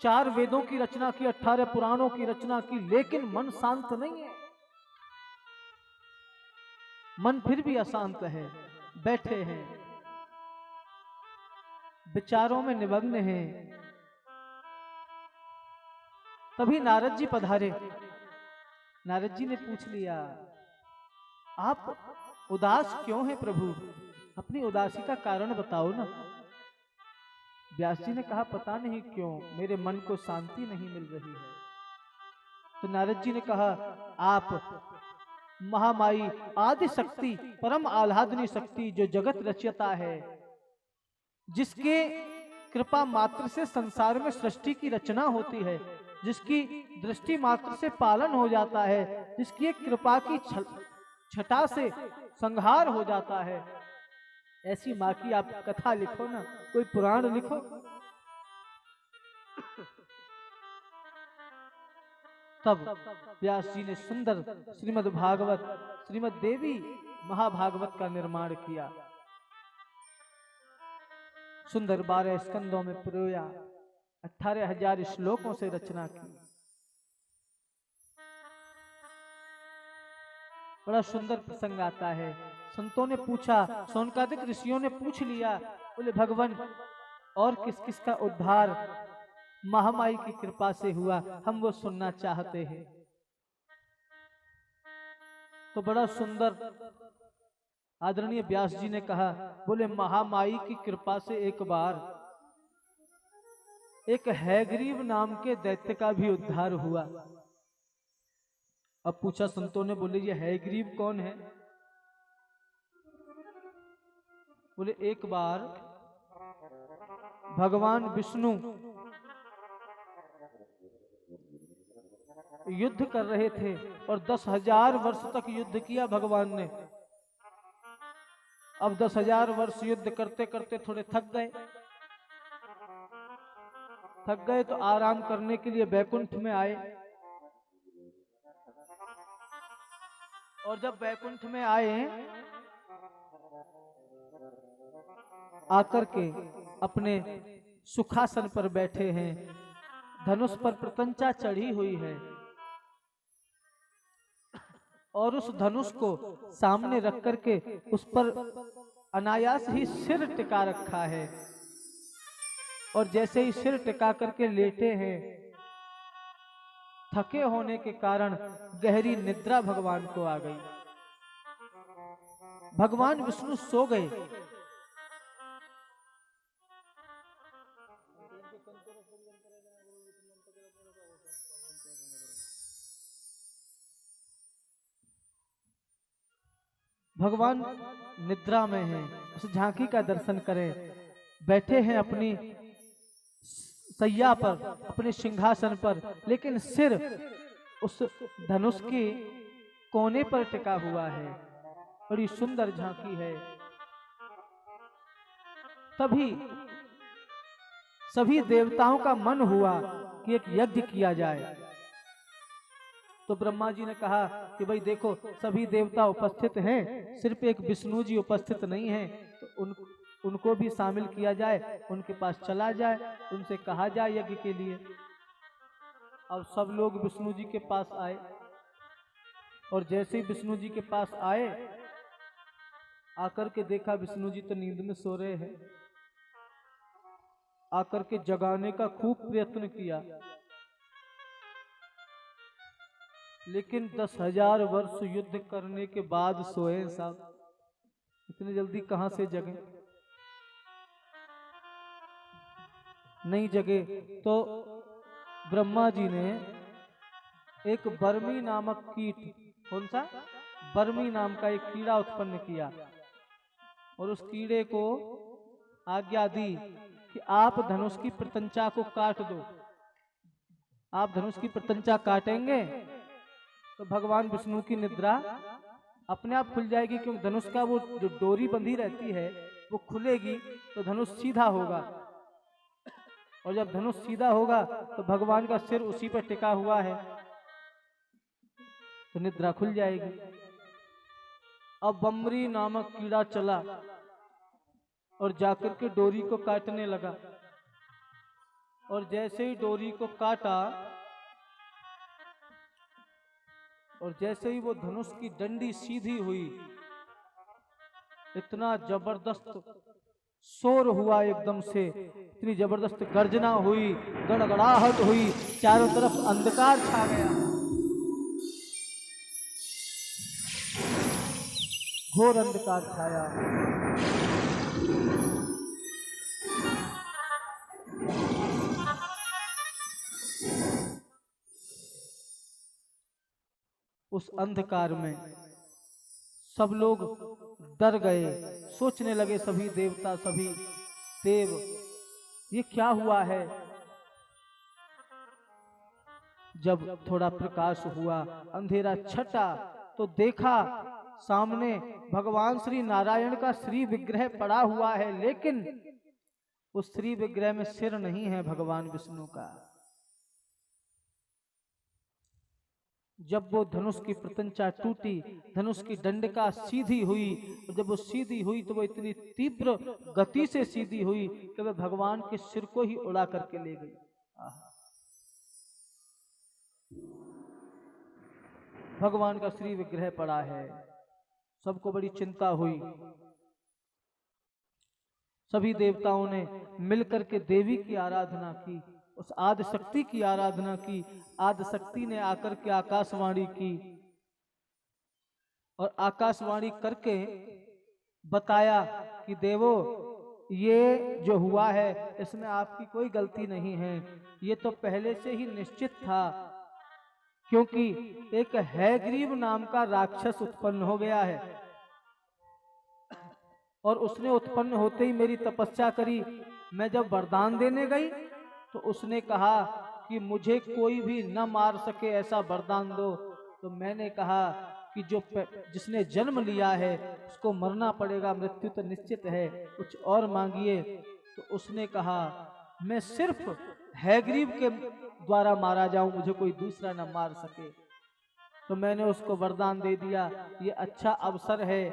4 वेदों की रचना की, 18 पुराणों की रचना की, लेकिन मन शांत नहीं है। मन फिर भी अशांत है, बैठे हैं, विचारों में निमग्न हैं। तभी नारद जी पधारे। नारद जी ने पूछ लिया, आप उदास क्यों हैं प्रभु? अपनी उदासी का कारण बताओ ना। व्यास जी ने कहा, पता नहीं क्यों मेरे मन को शांति नहीं मिल रही है। तो नारद जी ने कहा, आप महामाई आदि शक्ति, परम आह्लादनी शक्ति, जो जगत रचयिता है, जिसके कृपा मात्र से संसार में सृष्टि की रचना होती है, जिसकी दृष्टि मात्र से पालन हो जाता है, जिसकी एक कृपा की छटा से संहार हो जाता है, ऐसी माँ की आप कथा लिखो ना, कोई पुराण लिखो। तब व्यास जी ने सुंदर श्रीमद् भागवत, श्रीमद् देवी महाभागवत का निर्माण किया। सुंदर 12 स्कंदों में पिरोया, 18,000 श्लोकों से रचना की। बड़ा सुंदर प्रसंग आता है। संतों ने पूछा, शौनकादिक ऋषियों ने पूछ लिया, बोले भगवान और किस किस का उद्धार महामाई की कृपा से हुआ, हम वो सुनना चाहते हैं। तो बड़ा सुंदर आदरणीय व्यास जी ने कहा, बोले महामाई की कृपा से एक बार एक हैग्रीव नाम के दैत्य का भी उद्धार हुआ। अब पूछा संतों ने, बोले ये हैग्रीव कौन है? बोले एक बार भगवान विष्णु युद्ध कर रहे थे और 10,000 वर्ष तक युद्ध किया भगवान ने। अब 10,000 वर्ष युद्ध करते करते थोड़े थक गए तो आराम करने के लिए बैकुंठ में आए। और जब बैकुंठ में आए, आकर के अपने सुखासन पर बैठे हैं, धनुष पर प्रतंचा चढ़ी हुई है और उस धनुष को सामने रख करके उस पर अनायास ही सिर टिका रखा है। और जैसे ही सिर टिका करके लेटे हैं, थके होने के कारण गहरी निद्रा भगवान को आ गई। भगवान विष्णु सो गए। भगवान निद्रा में हैं, उस झांकी का दर्शन करें। बैठे हैं अपनी सैया पर, अपने सिंहासन पर, लेकिन सिर उस धनुष के कोने पर टिका हुआ है। बड़ी सुंदर झांकी है। तभी सभी देवताओं का मन हुआ कि एक यज्ञ किया जाए। तो ब्रह्मा जी ने कहा कि भाई देखो, सभी देवता उपस्थित हैं, सिर्फ एक विष्णु जी उपस्थित नहीं हैं, तो उनको भी शामिल किया जाए, उनके पास चला जाए, उनसे कहा जाए यज्ञ के लिए। अब सब लोग विष्णु जी के पास आए और जैसे ही विष्णु जी के पास आए, आकर के देखा विष्णु जी तो नींद में सो रहे हैं। आकर के जगाने का खूब प्रयत्न किया, लेकिन 10,000 वर्ष युद्ध करने के बाद सोए साहब, इतनी जल्दी कहां से जगे? नहीं जगे। तो ब्रह्मा जी ने एक बर्मी नामक कीट, कौन सा? बर्मी नाम का एक कीड़ा उत्पन्न किया और उस कीड़े को आज्ञा दी कि आप धनुष की प्रतंचा को काट दो। आप धनुष की प्रतंचा काटेंगे तो भगवान विष्णु की निद्रा अपने आप खुल जाएगी, क्योंकि धनुष का वो जो डोरी बंधी रहती है वो खुलेगी तो धनुष सीधा होगा, और जब धनुष सीधा होगा तो भगवान का सिर उसी पर टिका हुआ है तो निद्रा खुल जाएगी। अब बमरी नामक कीड़ा चला और जाकर के डोरी को काटने लगा, और जैसे ही डोरी को काटा और जैसे ही वो धनुष की डंडी सीधी हुई, इतना जबरदस्त शोर हुआ, एकदम से इतनी जबरदस्त गर्जना हुई, गड़गड़ाहट हुई, चारों तरफ अंधकार छा गया, घोर अंधकार छाया। उस अंधकार में सब लोग डर गए, सोचने लगे सभी देवता, सभी देव, ये क्या हुआ है? जब थोड़ा प्रकाश हुआ, अंधेरा छटा, तो देखा सामने भगवान श्री नारायण का श्री विग्रह पड़ा हुआ है, लेकिन उस श्री विग्रह में सिर नहीं है भगवान विष्णु का। जब वो धनुष की प्रतंचा टूटी, धनुष की दंडिका सीधी हुई, और जब वो सीधी हुई तो वो इतनी तीव्र गति से सीधी हुई कि वह भगवान के सिर को ही उड़ा करके ले गई। भगवान का श्री विग्रह पड़ा है। सबको बड़ी चिंता हुई। सभी देवताओं ने मिलकर के देवी की आराधना की, उस आदि शक्ति की आराधना की। आदि शक्ति ने आकर के आकाशवाणी की और आकाशवाणी करके बताया कि देवो, ये जो हुआ है इसमें आपकी कोई गलती नहीं है। ये तो पहले से ही निश्चित था, क्योंकि एक हैग्रीव नाम का राक्षस उत्पन्न हो गया है और उसने उत्पन्न होते ही मेरी तपस्या करी। मैं जब वरदान देने गई तो उसने कहा कि मुझे कोई भी न मार सके ऐसा वरदान दो। तो मैंने कहा कि जिसने जन्म लिया है उसको मरना पड़ेगा, मृत्यु तो निश्चित है, कुछ और मांगिए। तो उसने कहा मैं सिर्फ हैग्रीव के द्वारा मारा जाऊं, मुझे कोई दूसरा न मार सके। तो मैंने उसको वरदान दे दिया, ये अच्छा अवसर है,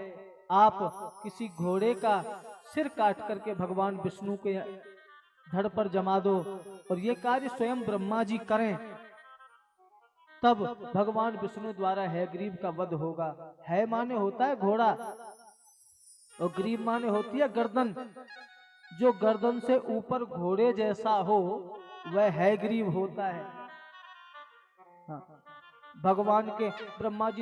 आप किसी घोड़े का सिर काट करके भगवान विष्णु के धड़ पर जमा दो और ये कार्य स्वयं ब्रह्मा जी करें, तब भगवान विष्णु द्वारा हैग्रीव का वध होगा। है माने होता है घोड़ा और ग्रीव माने होती है गर्दन। जो गर्दन से ऊपर घोड़े जैसा हो वह हैग्रीव होता है। हाँ, भगवान के ब्रह्मा जी